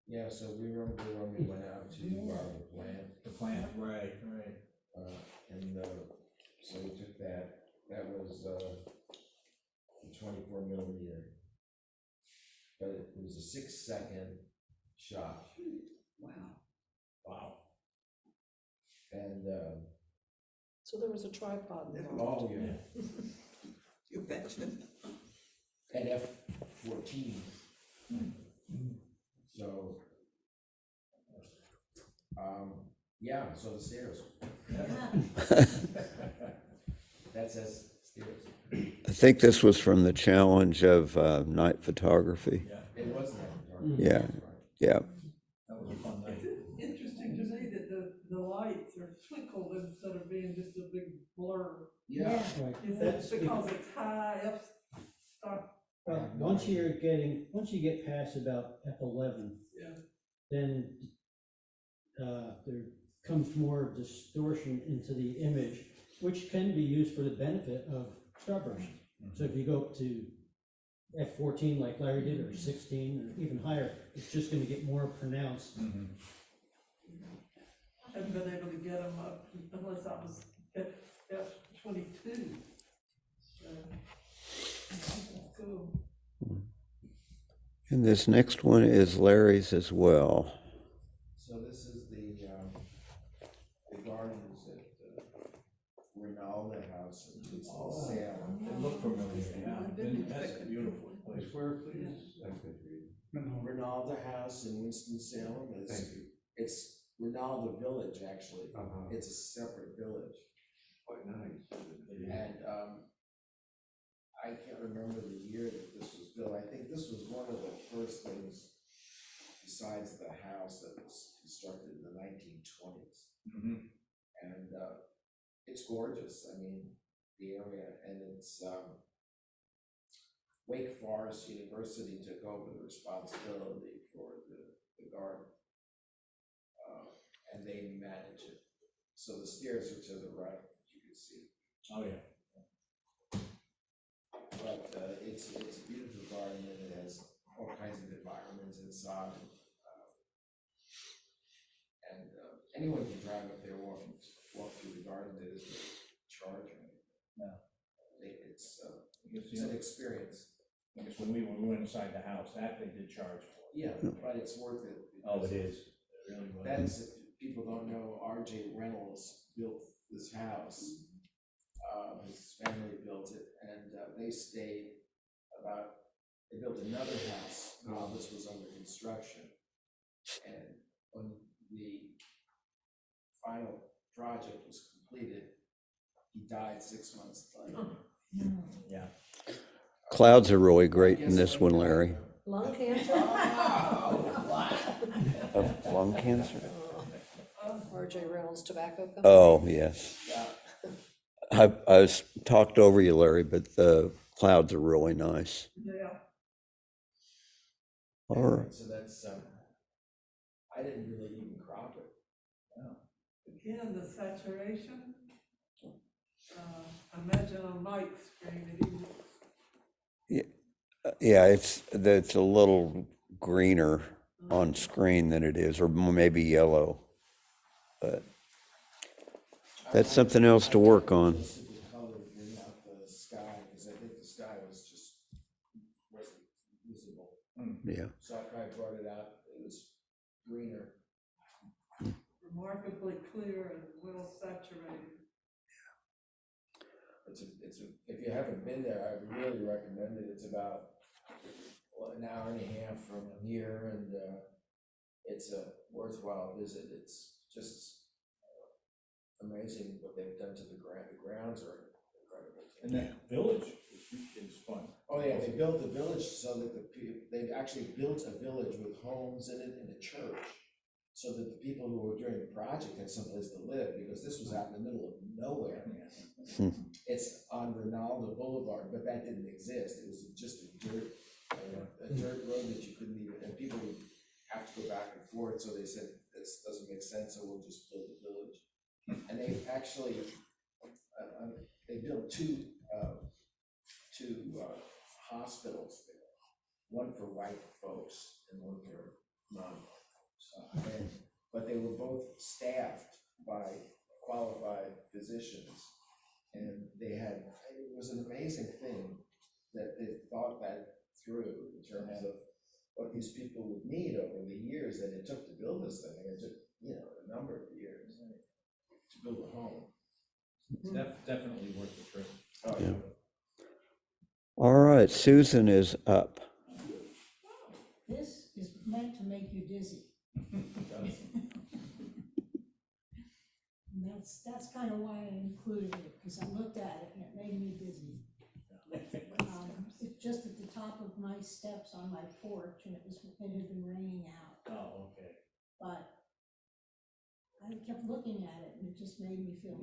Yeah, so we remember when we went out to the plant, The plant, right. and so we took that was the 24 millimeter. But it was a 6-second shot, Wow. Wow. and, So there was a tripod involved. oh, yeah, You betcha. at F-14. So, yeah, so the stairs. That's us, stairs. I think this was from the challenge of night photography. Yeah, It wasn't that. Yeah. Yeah. that was a fun night. It's interesting to me that the lights are twinkled instead of being just a big blur. Yeah. Right. Is That's it because it's high F stop? Well, once you get past about F11, Yeah. then there comes more distortion into the image, which can be used for the benefit of starburst. So if you go up to F14 like Larry did, or 16, or even higher, it's just gonna get more pronounced. Mhm. I haven't been able to get them up unless I was at F22. So, cool. And this next one is Larry's as well. So this is the gardens at Rinalda House in Winston-Salem. It looked familiar, yeah. I didn't That's expect a it. beautiful place. Where, please? I could read. Rinalda House in Winston-Salem, Thank you. it's Rinalda Village, actually. Uh-huh. It's a separate village. Quite nice. And I can't remember the year that this was built. I think this was one of the first things besides the house that was constructed in the 1920s. Mhm. And it's gorgeous. I mean, the area, and it's Wake Forest University took over the responsibility for the garden. And they manage it. So the stairs are to the right, you can see. Oh, yeah. But it's a beautiful garden, and it has all kinds of environments inside. And anyone can drive up there, walk through the garden. It isn't charge or anything. No. It's I guess, it's an experience. I guess when we went inside the house, that they did charge for. Yeah, but it's worth it. Oh, because it is. It really was. That's, if people don't know, R.J. Reynolds built this house. His family built it, and they stayed they built another house while this was under construction. And when the final project was completed, he died 6 months later. Yeah. Clouds are really great in this one, Larry. Lung cancer? Of lung cancer? R.J. Reynolds Tobacco Company? Oh, yes. I was talked over you, Larry, but the clouds are really nice. Yeah. All right. So that's, I didn't really even crop it. Again, the saturation. Imagine on Mike's screen, it even Yeah, it's a little greener on screen than it is, or maybe yellow. But that's something else to work on. I adjusted the color to bring out the sky, because I think the sky wasn't visible. Yeah. So after I brought it out, it was greener. remarkably clear and well saturated. If you haven't been there, I really recommend it. It's about an hour and a half from here, and it's a worthwhile visit. It's just amazing what they've done to the ground. The grounds are incredible. And that village is fun. Oh, yeah, they built the village so that they actually built a village with homes in it and a church, so that the people who were doing the project had someplace to live, because this was out in the middle of nowhere. It's on Ronaldo Boulevard, but that didn't exist. It was just a dirt road that you couldn't even, and people would have to go back and forth, so they said, this doesn't make sense, so we'll just build a village. And they actually, they built two hospitals there, one for white folks and one for non-white folks. But they were both staffed by qualified physicians, and it was an amazing thing that they thought that through in terms of what these people would need over the years that it took to build this thing. It took, a number of years to build a home. It's definitely worth the trip. Oh, Yeah. All right, Susan is up. This is meant to make you dizzy. And that's kind of why I included it, because I looked at it and it made me dizzy. It's just at the top of my steps on my porch, and it had been raining out. Oh, okay. But I kept looking at it, and it just made me feel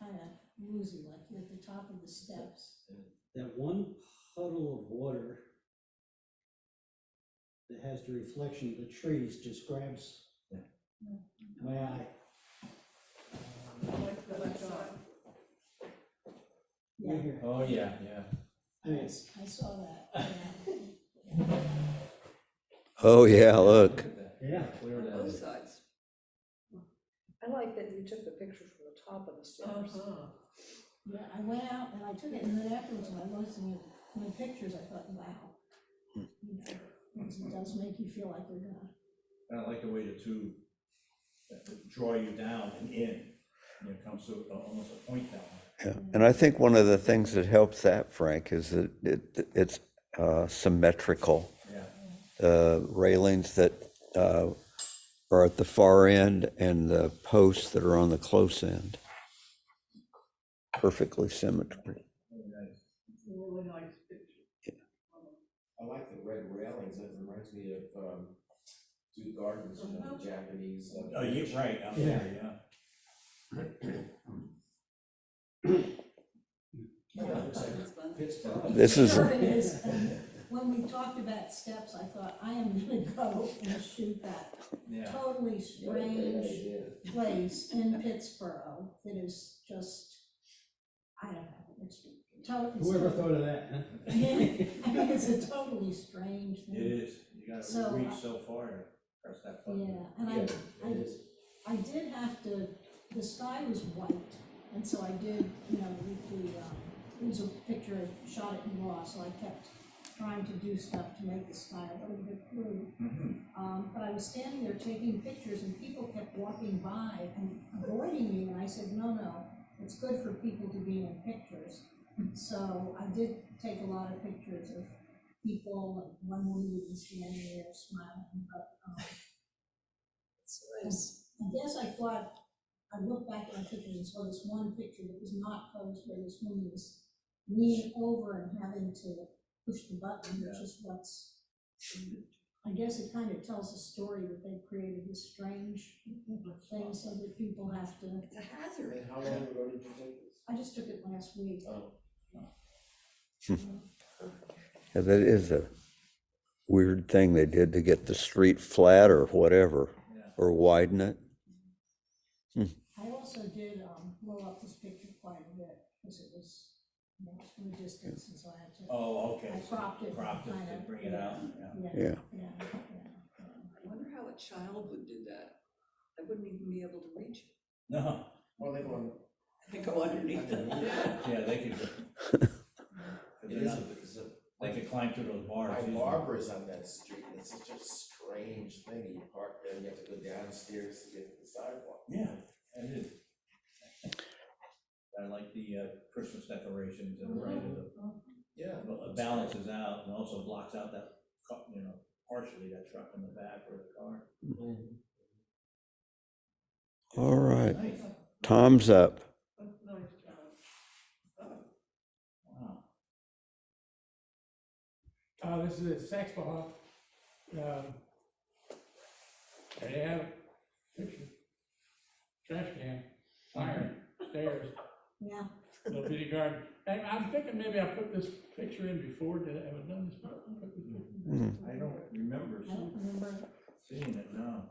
kind of woozy, like you're at the top of the steps. That one puddle of water that has the reflection of the trees just grabs my eye. Like the website. Yeah, Here. Oh, yeah. I mean, I saw that, yeah. Oh, yeah, look. yeah. Clear that Both is. sides. I like that you took the picture from the top of the stairs. Yeah, I went out and I took it, and then afterwards, when I was looking at my pictures, I thought, wow. It does make you feel like you're gonna. And I like the way the two draw you down and in, and it comes to almost a point down. Yeah. And I think one of the things that helps that, Frank, is that it's symmetrical. Yeah. The railings that are at the far end and the posts that are on the close end. Perfectly symmetrical. Very nice. It's a really nice picture. I like the red railings. That reminds me of two gardens, the Japanese. Oh, you're right, out there, yeah. Yeah, it looks like Pittsburgh. This is, Sure it is. And when we talked about steps, I thought, I am gonna go and shoot that Yeah. totally strange place in Pittsburgh that is just, I don't know, it's totally. Whoever thought of that, huh? I mean, it's a totally strange It thing. is, you gotta So, reach so far to press that button. Yeah, and I did have to, the sky was white, and so I did, with it was a picture I shot it in RAW, so I kept trying to do stuff to make the sky a little bit blue. But I was standing there taking pictures, and people kept walking by and avoiding me, and I said, no, it's good for people to be in pictures. So I did take a lot of pictures of people, and one woman would be standing there smiling, but, It's nice. I guess I thought, I looked back at my pictures and saw this one picture that was not posed where this woman was leaning over and having to push the button, which is what's, I guess it kind of tells a story that they've created this strange thing so that people have to, It's a hazard. And how long ago did you take this? I just took it last week. Oh. yeah, that is a weird thing they did to get the street flat or whatever, Yeah. or widen it. I also did, blow up this picture quite a bit, because it was, you know, from a distance, and so I had to, Oh, okay. I cropped it. Cropped it kind to of, bring it out, yeah. Yeah. I wonder how a child would do that. I wouldn't even be able to reach it. No, Well, they go on. They go underneath it. yeah, they could, It is, because they could climb through those bars. my easily. barber's on that street, and it's such a strange thing, you park there, and you have to go downstairs to get to the sidewalk. Yeah, it is. I like the Christmas decorations and right of the, Yeah. it balances out and also blocks out that, you know, partially that truck in the back or the car. All right, Nice, Tom's up. That's nice, John. wow. This is a Sax Baja. There you have it. Picture. Trash can, iron, stairs, Yeah, little bitty garden. And I'm thinking maybe I put this picture in before, did I have done this? I don't remember I don't remember. seeing it, no.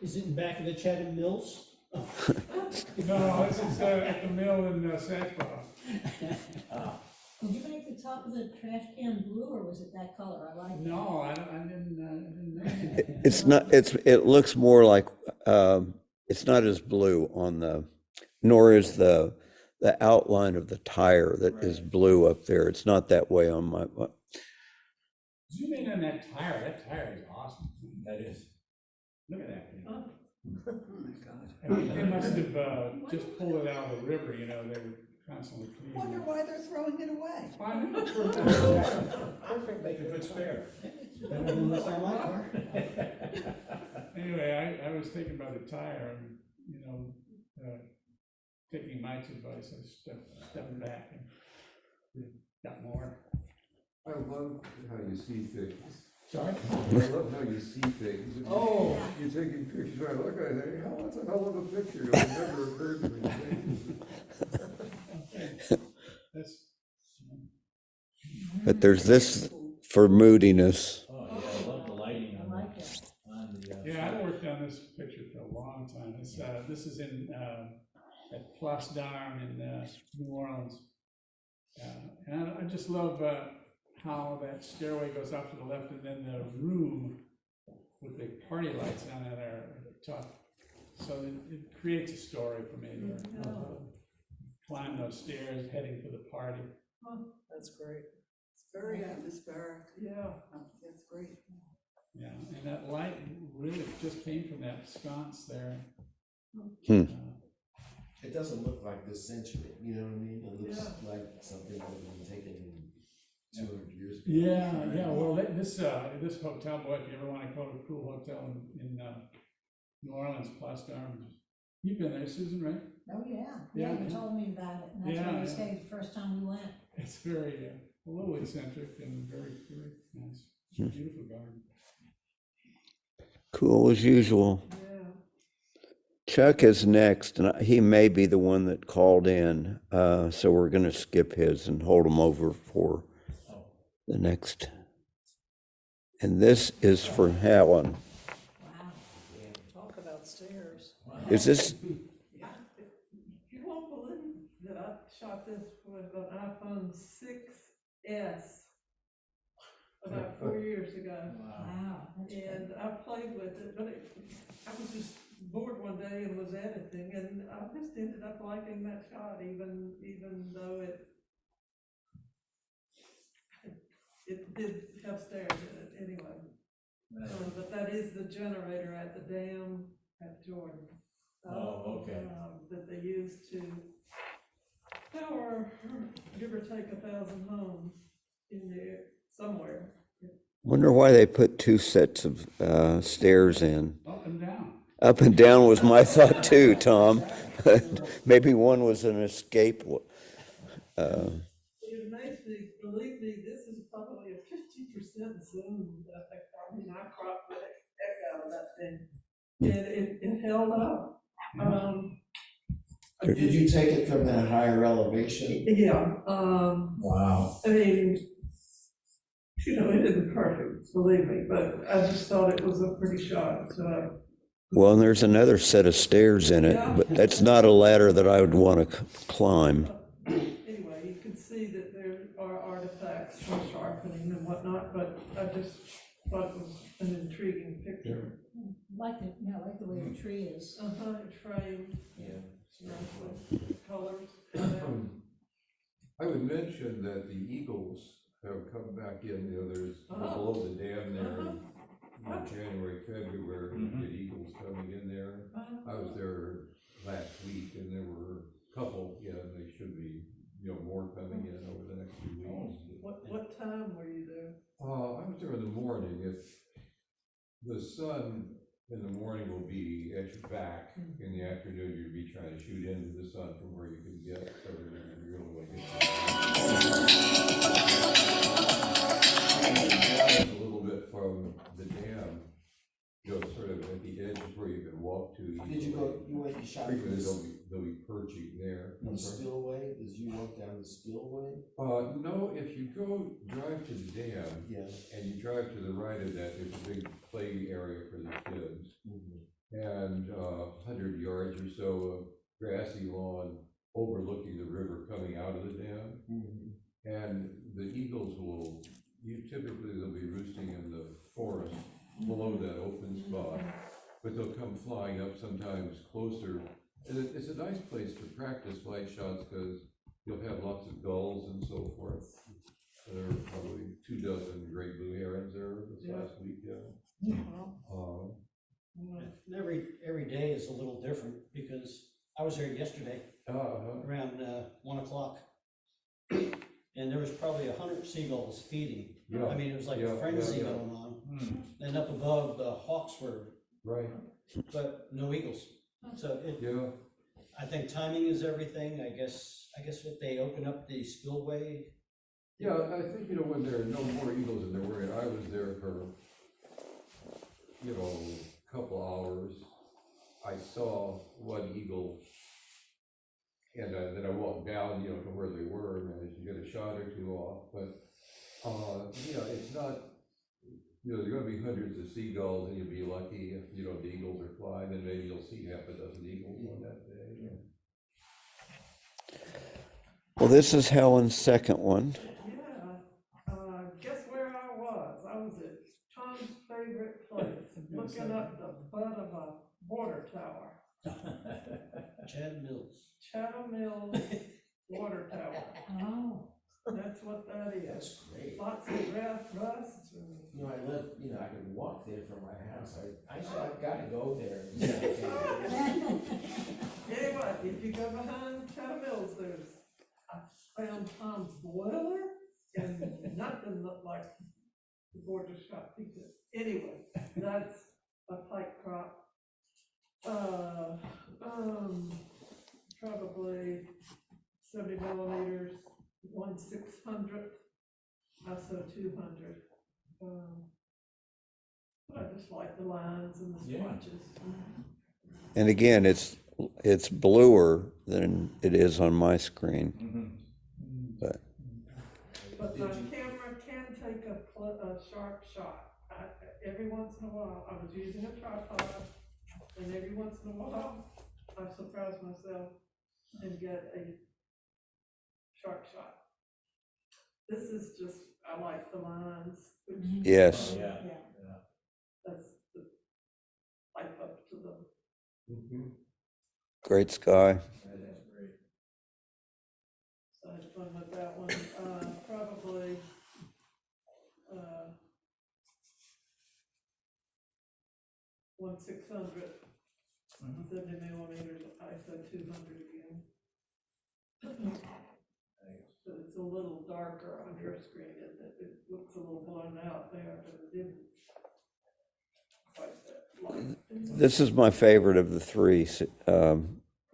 Is it in back of the Chatham Mills? No, this is at the mill in Sax Baja. Ah, Did you make the top of the trash can blue, or was it that color? I like that. No, I didn't. It's not, it looks more like, it's not as blue on the, nor is the outline of the tire that is blue up there. It's not that way on my, Zoom in on that tire. That tire is awesome. that is. Look at that thing. Huh? Oh, my God. I think they must have just pulled it out of the river, you know, they were constantly cleaning. Wonder why they're throwing it away. Why not? Perfect, make a good spare. Better than this on my car. Anyway, I was taken by the tire and, you know, taking Mike's advice, I stepped back and got more. I love how you see things. Sorry? I love how you see things. Oh. You're taking pictures, I look at it, I think, oh, that's a hell of a picture, it never occurred to me. That's, but there's this for moodiness. Oh, yeah, I love the lighting I on like the, it. on the. yeah, I worked on this picture for a long time. This is in, at Place d'Armes in New Orleans. And I just love how that stairway goes off to the left and then the room with the party lights down at the top. So it creates a story for me. Climb those stairs, heading for the party. That's great. It's very atmospheric. Yeah. That's great. Yeah, and that light really just came from that sconce there. Hmm. It doesn't look like this century, you know what I mean? It looks Yeah. like something that was taken 200 years ago. Yeah, well, this hotel, boy, if you ever want to go to a cool hotel in New Orleans, Place d'Armes. You've been there, Susan, right? Oh, yeah, Yeah, yeah, you yeah. told me about it, and that's Yeah, where we yeah. stayed the first time we went. It's very, a little eccentric and very, very nice. Beautiful garden. Cool as usual. Yeah. Chuck is next, and he may be the one that called in, so we're going to skip his and hold him over for the next. And this is for Helen. Wow. Talk about stairs. Is this, You won't believe that I shot this with an iPhone 6S about 4 years ago. Wow, that's great. And I played with it, but I was just bored one day and was editing, and I just ended up liking that shot, even though it did have stairs in it anyway. But that is the generator at the dam at Jordan. Oh, okay. That they use to power, give or take 1,000 homes in there somewhere. wonder why they put two sets of stairs in. Up and down. Up and down was my thought too, Tom. Maybe one was an escape. It makes me, believe me, this is probably a 50% zoom. I mean, I cropped the heck out of that thing. And it held up. Did you take it from that higher elevation? Yeah, Wow. I mean, you know, it isn't perfect, believe me, but I just thought it was a pretty shot, so. Well, and there's another set of stairs in it, but that's not a ladder that I would want to climb. Anyway, you can see that there are artifacts from sharpening and whatnot, but I just thought it was an intriguing picture. Like the, yeah, like the way the tree is. It's framed, Yeah. it's nicely, colors. I would mention that the eagles have come back in, there's below the dam there, January, February, Mhm. the eagles coming in there. I was there last week and there were a couple, and they should be, more coming in over the next few weeks. What time were you there? I was there in the morning. If the sun in the morning will be at your back, in the afternoon you'll be trying to shoot into the sun from where you can get, so that you really want to get a little bit from the dam, sort of at the edge where you can walk to. Did you go, you went and shot Frequently this they'll be perching there. the spillway? Did you walk down the spillway? No, if you drive to the dam, Yeah. and you drive to the right of that, there's a big play area for the kids. And 100 yards or so of grassy lawn overlooking the river coming out of the dam. And the eagles they'll be roosting in the forest below that open spot, but they'll come flying up sometimes closer. And it's a nice place to practice flight shots because you'll have lots of gulls and so forth. There were probably 24 great blue herons there this last weekend. And every day is a little different, because I was there yesterday around 1 o'clock. And there was probably 100 seagulls feeding. Yeah. I mean, it was like a frenzy going on. And up above, the hawks were, Right. but no eagles. So Yeah. I think timing is everything. I guess if they open up the spillway. Yeah, I think, when there are no more eagles than there were, and I was there for, a couple hours, I saw one eagle, and then I walked down, to where they were, and managed to get a shot or two off, but, it's not, there are gonna be hundreds of seagulls, and you'll be lucky if, the eagles are flying, and maybe you'll see half a dozen eagles on that day. Well, this is Helen's second one. Guess where I was? I was at Tom's favorite place, looking up the butt of a water tower. Chatham Mills. Chatham Mills Water Tower. Oh. That's what that is. That's great. Lots of rust and. I live, I could walk there from my house. I said, I've got to go there. Anyway, if you go behind Chatham Mills, I found Tom's boiler and nothing looked like the gorgeous shop pizza. Anyway, that's a pike crop. Probably 70 millimeters, 1/600, ISO 200. But I just like the lines and the swatches. And again, it's bluer than it is on my screen. But But my camera can take a sharp shot. Every once in a while, I was using a tripod, and every once in a while, I surprise myself and get a sharp shot. This is just, I like the lines. Which, yes, Yeah. that's the life up to them. great sky. That is great. So I had fun with that one. Probably 1/600, 70 millimeters, ISO 200 again. But it's a little darker on your screen, isn't it? It looks a little blown out there, but it didn't quite that light. This is my favorite of the three,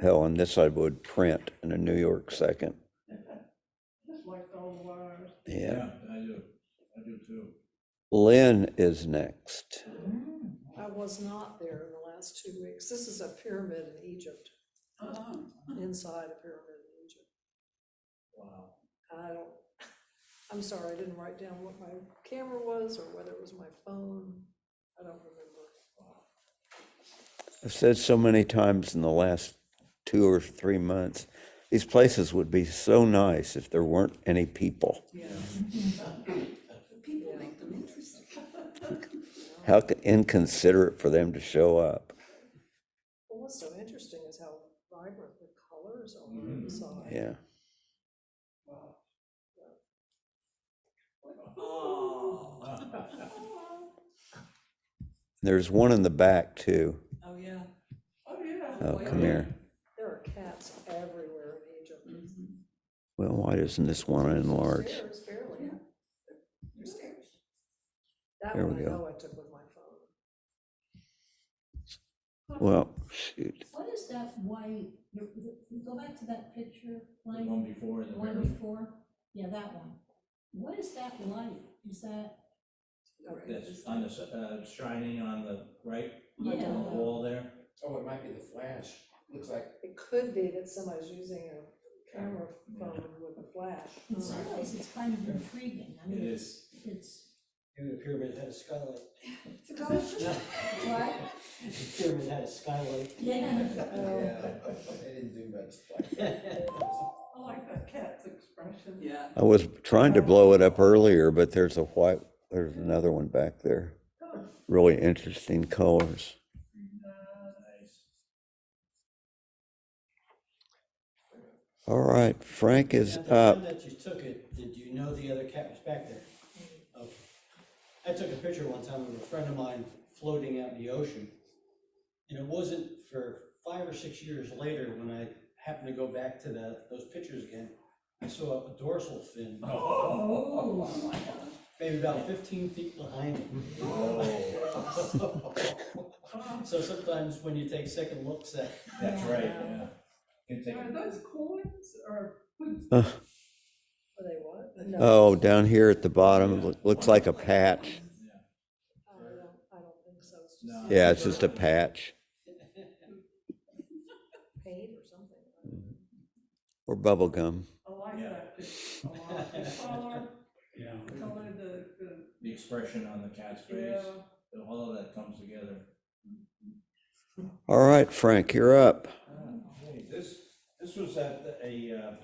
Helen. This I would print in a New York second. Just like all the wires. Yeah. I do too. Lynn is next. I was not there in the last 2 weeks. This is a pyramid in Egypt, inside a pyramid in Egypt. Wow. I don't, I'm sorry, I didn't write down what my camera was or whether it was my phone. I don't remember. I've said so many times in the last 2 or 3 months, these places would be so nice if there weren't any people. Yeah. People make them interesting. How inconsiderate for them to show up. Well, what's so interesting is how vibrant the colors are inside. Yeah. There's one in the back too. Oh, yeah. Oh, yeah. Oh, come here. There are cats everywhere in Egypt. Well, why doesn't this one enlarge? Stairs, barely. There's stairs. That There one we I go. know I took with my phone. Well, shoot. What is that white, go back to that picture, The light, one before, the the one mirror, before, yeah, that one. What is that light? Is that, that's on the, shining on the right, I yeah, on the don't know. wall there. Oh, it might be the flash. Looks like, It could be that somebody's using a camera phone with a flash. in some ways, it's kind of intriguing. I It mean, is. it's, Maybe the pyramid had a skylight. It's a ghost. What? The pyramid had a skylight. yeah. yeah, they didn't do much. I like that cat's expression. Yeah. I was trying to blow it up earlier, but there's there's another one back there. Really interesting colors. Nice. All right, Frank is At the up. time that you took it, did you know the other cat was back there? Okay. I took a picture one time of a friend of mine floating out in the ocean. And it wasn't for 5 or 6 years later when I happened to go back to those pictures again, I saw a dorsal fin. Oh, my God. Maybe about 15 feet behind him. So sometimes when you take second looks at, That's right, yeah. Can take Are a- those coins or? Uh, Are they what? No. Oh, down here at the bottom, looks like a patch. Yeah. I don't think so. It's just No. Yeah, it's just a patch paint or something. or bubble gum. I like Yeah. that picture a lot. The color, Yeah. The expression on the cat's face, all of that comes together. All right, Frank, you're up. Okay, this was at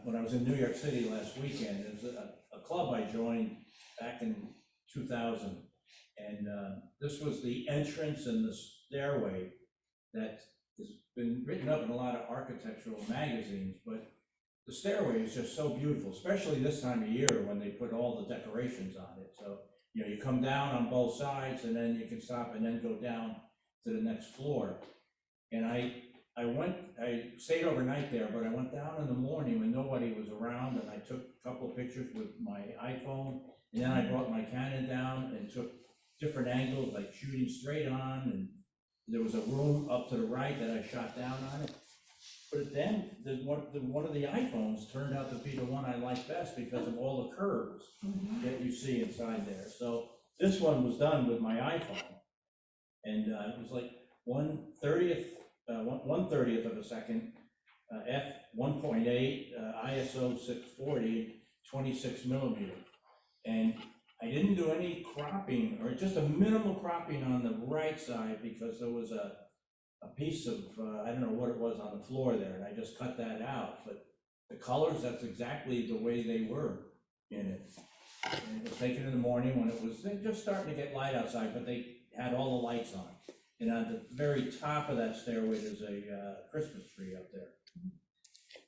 when I was in New York City last weekend. It was a club I joined back in 2000. And this was the entrance and the stairway that has been written up in a lot of architectural magazines, but the stairway is just so beautiful, especially this time of year when they put all the decorations on it. So, you know, you come down on both sides and then you can stop and then go down to the next floor. And I stayed overnight there, but I went down in the morning when nobody was around and I took a couple of pictures with my iPhone. And then I brought my Canon down and took different angles, like shooting straight on, and there was a room up to the right that I shot down on it. But then one of the iPhones turned out to be the one I liked best because of all the curves that you see inside there. So this one was done with my iPhone. And it was like 1/30th of a second, f 1.8, ISO 640, 26 millimeter. And I didn't do any cropping, or just a minimal cropping on the right side because there was a piece of, I don't know what it was on the floor there, and I just cut that out. But the colors, that's exactly the way they were in it. And it was taken in the morning when it was just starting to get light outside, but they had all the lights on. And on the very top of that stairway, there's a Christmas tree up there.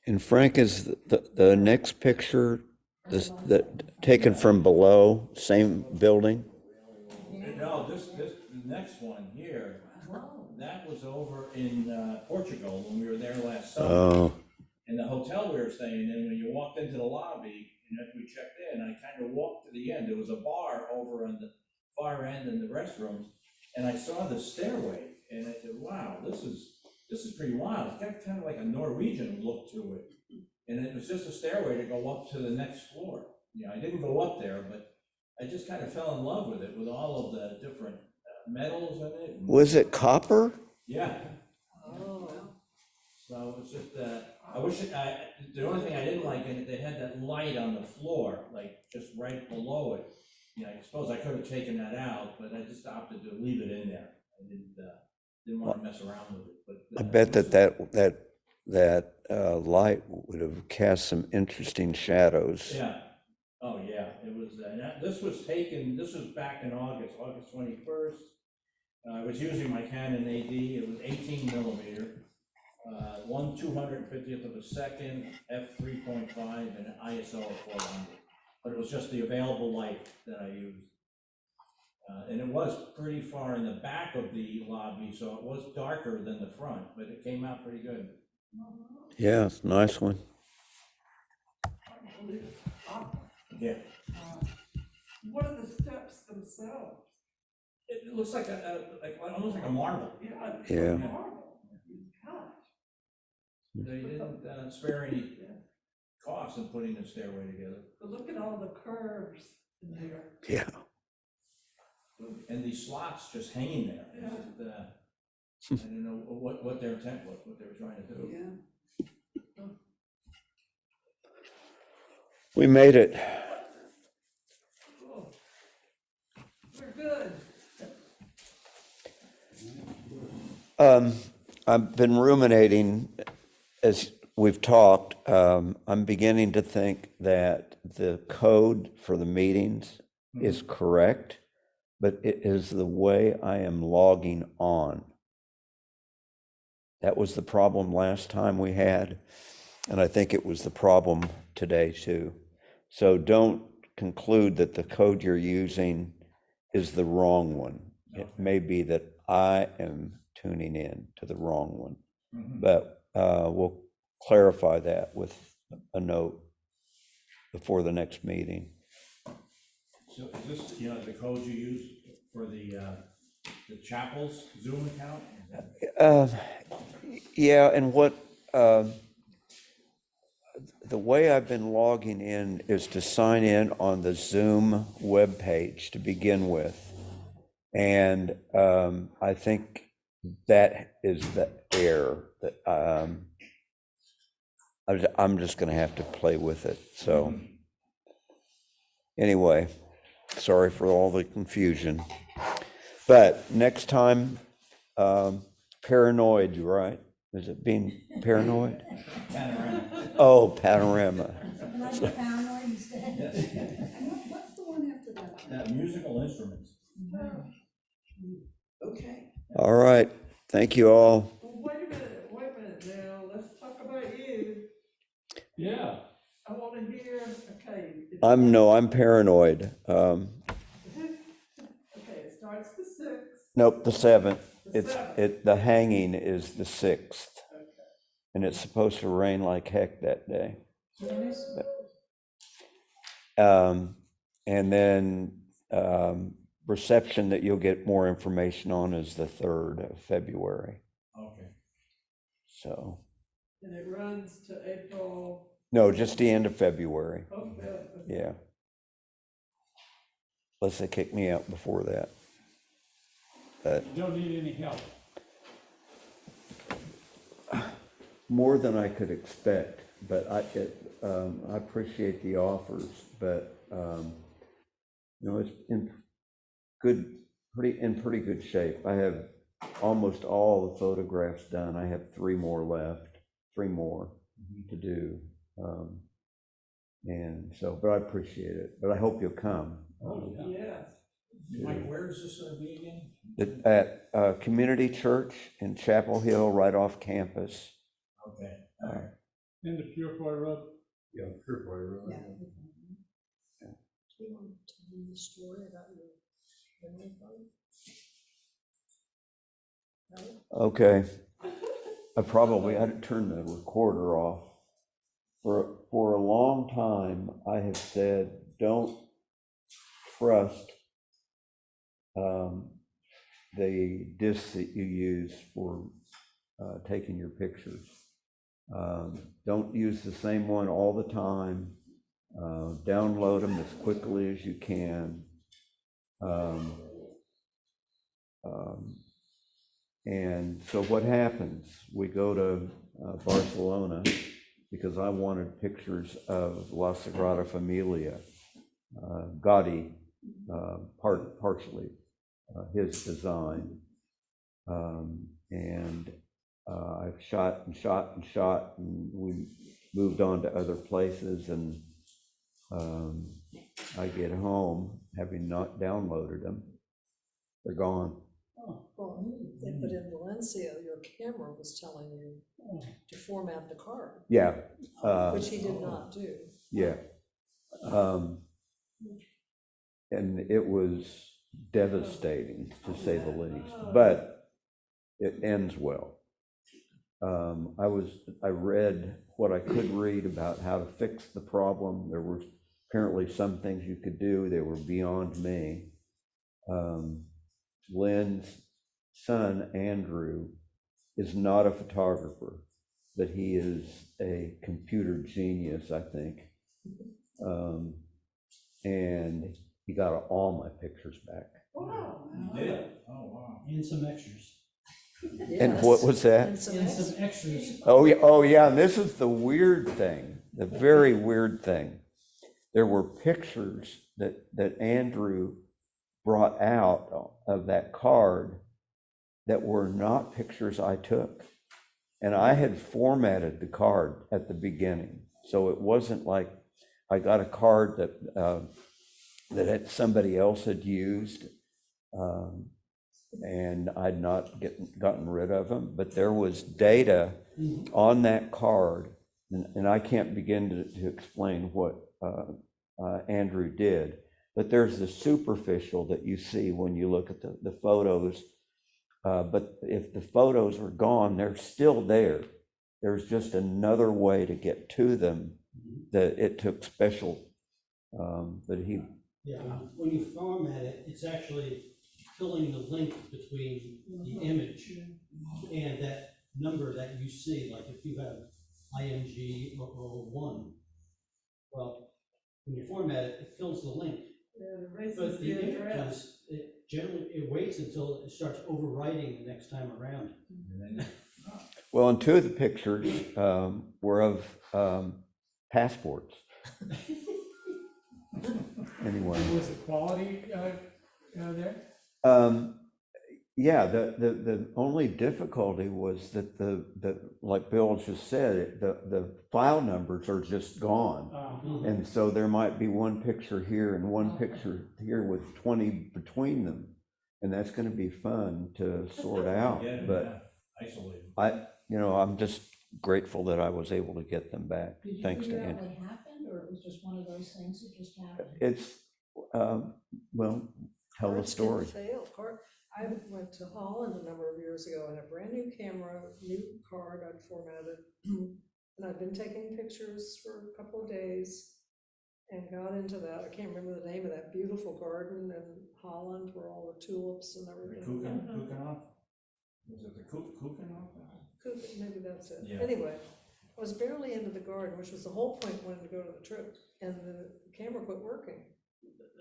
And Frank, is the next picture taken from below, same building? No, the next one here, Whoa. that was over in Portugal when we were there last summer. Oh, And the hotel we were staying in, when you walked into the lobby, and as we checked in, I kind of walked to the end. There was a bar over on the far end in the restrooms, and I saw the stairway, and I said, wow, this is pretty wild. It's got kind of like a Norwegian look to it. And it was just a stairway to go up to the next floor. You know, I didn't go up there, but I just kind of fell in love with it, with all of the different metals in it. was it copper? Yeah, Oh. so it was just, I wish, the only thing I didn't like in it, they had that light on the floor, like just right below it. You know, I suppose I could have taken that out, but I just opted to leave it in there. I didn't want to mess around with it, but. I bet that light would have cast some interesting shadows. Yeah, oh, yeah, it was, this was back in August 21st. I was using my Canon AD, it was 18 millimeter, 1/250th of a second, f3.5, and an ISO of 400. But it was just the available light that I used. And it was pretty far in the back of the lobby, so it was darker than the front, but it came out pretty good. Yeah, it's a nice one. I can't believe it's hot. Yeah. What are the steps themselves? It looks like almost like a marble. Yeah. It's Yeah. like marble. Gosh. They didn't spare any cost in putting the stairway together. But look at all the curves in there. Yeah. And these slots just hanging there. It's just, I don't know what their intent was, what they were trying to do. Yeah. We made it. Cool. We're good. I've been ruminating as we've talked. I'm beginning to think that the code for the meetings is correct, but it is the way I am logging on. That was the problem last time we had, and I think it was the problem today too. So don't conclude that the code you're using is the wrong one. It may be that I am tuning in to the wrong one, but we'll clarify that with a note before the next meeting. So is this, the code you use for the chapel's Zoom account? Yeah, and what the way I've been logging in is to sign in on the Zoom webpage to begin with. And I think that is the error that I'm just going to have to play with it. So anyway, sorry for all the confusion. But next time, paranoid, right? Is it being paranoid? Panorama. Oh, panorama. And I put paranoid instead. What's the one after that? Musical instruments. Okay. All right. Thank you all. Well, wait a minute now. Let's talk about you. Yeah. I want to hear, okay. I'm paranoid. Okay, it starts the 6th. Nope, the 7th. The 7th. The hanging is the 6th. Okay. And it's supposed to rain like heck that day. Janice? And then reception that you'll get more information on is the 3rd of February. Okay. So, And it runs to April. no, just the end of February. Okay. Yeah. Unless they kick me out before that. But You don't need any help. more than I could expect, but I appreciate the offers, but it's in pretty good shape. I have almost all the photographs done. I have 3 more left, 3 more to do. And so, but I appreciate it, but I hope you'll come. Yes. Mike, where is this going to be again? At Community Church in Chapel Hill, right off campus. Okay, all right. In the Purefoy Road. Yeah, Pure Boy, really. Yeah. Do you want to tell me the story about your family phone? Okay. I probably had to turn the recorder off. For a long time, I have said, don't trust the discs that you use for taking your pictures. Don't use the same one all the time. Download them as quickly as you can. And so what happens? We go to Barcelona because I wanted pictures of La Sagrada Familia, Gaudi, partially, his design. And I've shot and shot and shot, and we moved on to other places, and I get home, having not downloaded them, they're gone. Well, but in Valencia, your camera was telling you to format the card, Yeah. which he did not do. Yeah. And it was devastating, to say the least, but it ends well. I read what I could read about how to fix the problem. There were apparently some things you could do. They were beyond me. Lynn's son, Andrew, is not a photographer, but he is a computer genius, I think. And he got all my pictures back. Wow. You did? Oh, wow. And some extras. And what was that? And some And extra. some extras. Oh yeah, and this is the weird thing, the very weird thing. There were pictures that Andrew brought out of that card that were not pictures I took. And I had formatted the card at the beginning. So it wasn't like I got a card that somebody else had used, and I'd not gotten rid of them, but there was data on that card, and I can't begin to explain what Andrew did, but there's the superficial that you see when you look at the photos, but if the photos are gone, they're still there. There's just another way to get to them that it took special, but he... Yeah, when you format it, it's actually filling the link between the image and that number that you see. Like if you have IMG 001, well, when you format it, it fills the link. Yeah, it raises But the the address. images, it waits until it starts overwriting the next time around. Well, and two of the pictures were of passports. Anyway. Was the quality there? Yeah, the only difficulty was that like Bill just said, the file numbers are just gone. And so there might be one picture here and one picture here with 20 between them. And that's going to be fun to sort out. But Isolated. I'm just grateful that I was able to get them back. Did you Thanks to figure out Andy. what happened, or it was just one of those things that just happened? It's, well, tell the Cards can story. fail. I went to Holland a number of years ago and a brand new camera, new card I'd formatted. And I'd been taking pictures for a couple of days and got into that. I can't remember the name of that beautiful garden in Holland where all the tulips and The everything. Kukanoff? Was it the Kukanoff? Maybe that's it. Yeah. Anyway, I was barely into the garden, which was the whole point of wanting to go to the trip. And the camera quit working.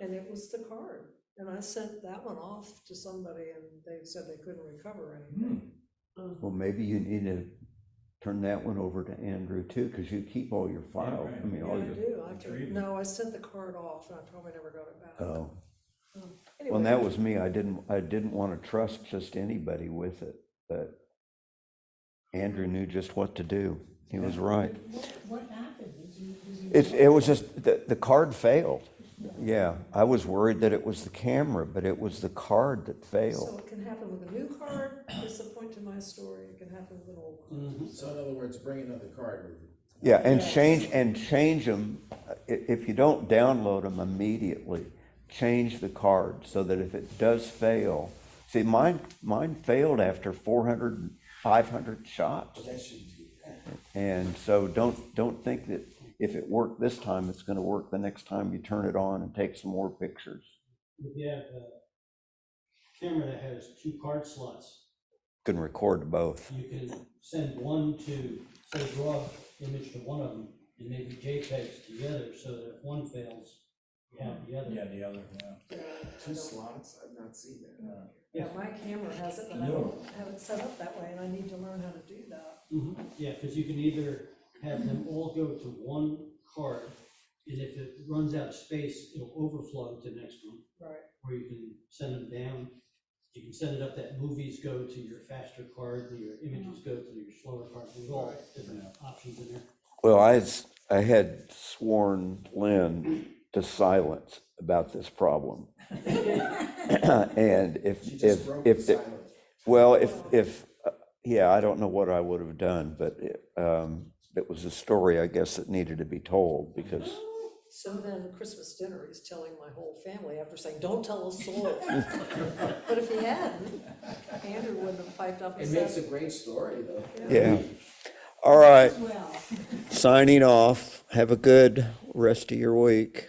And it was the card. And I sent that one off to somebody and they said they couldn't recover anything. Well, maybe you need to turn that one over to Andrew too, because you keep all your files. right. I mean, Yeah, all I your... do. I have to, retrieve it. no, I sent the card off and I probably never got it back. Oh, well, Anyway, and that was me. I didn't want to trust just anybody with it, but Andrew knew just what to do. He was right. What happened? Was he It was just, the card failed. Yeah, I was worried that it was the camera, but it was the card that so failed. it can happen with a new card, is the point to my story. It can happen with an old card. So in other words, bring another card. Yeah, and change them. If you don't download them immediately, change the card so that if it does fail, see, mine failed after 400, 500 shots. That shouldn't be bad. And so don't think that if it worked this time, it's going to work the next time you turn it on and take some more pictures. If you have a camera that has 2 card slots, Can record both. you can send one to, say, draw image to one of them and maybe JPEGs together so that if one fails, you have the other. Yeah, the other, yeah. 2 slots? I've not seen that. Yeah, my camera has it, but I don't have it set up that way and I need to learn how to do that. Yeah, because you can either have them all go to one card, and if it runs out of space, it'll overflow to the next one. Right. Or you can send them down. You can set it up that movies go to your faster card, and your images go to your slower card. There's all different options in there. Well, I had sworn Lynn to silence about this problem. And She just broke the if, silence. well, yeah, I don't know what I would have done, but it was a story, I guess, that needed to be told, because, So then Christmas dinner, he's telling my whole family after saying, don't tell a soul. But if he hadn't, Andrew wouldn't have piped up and It makes a said. great story, though. yeah. All right, Well. signing off. Have a good rest of your week.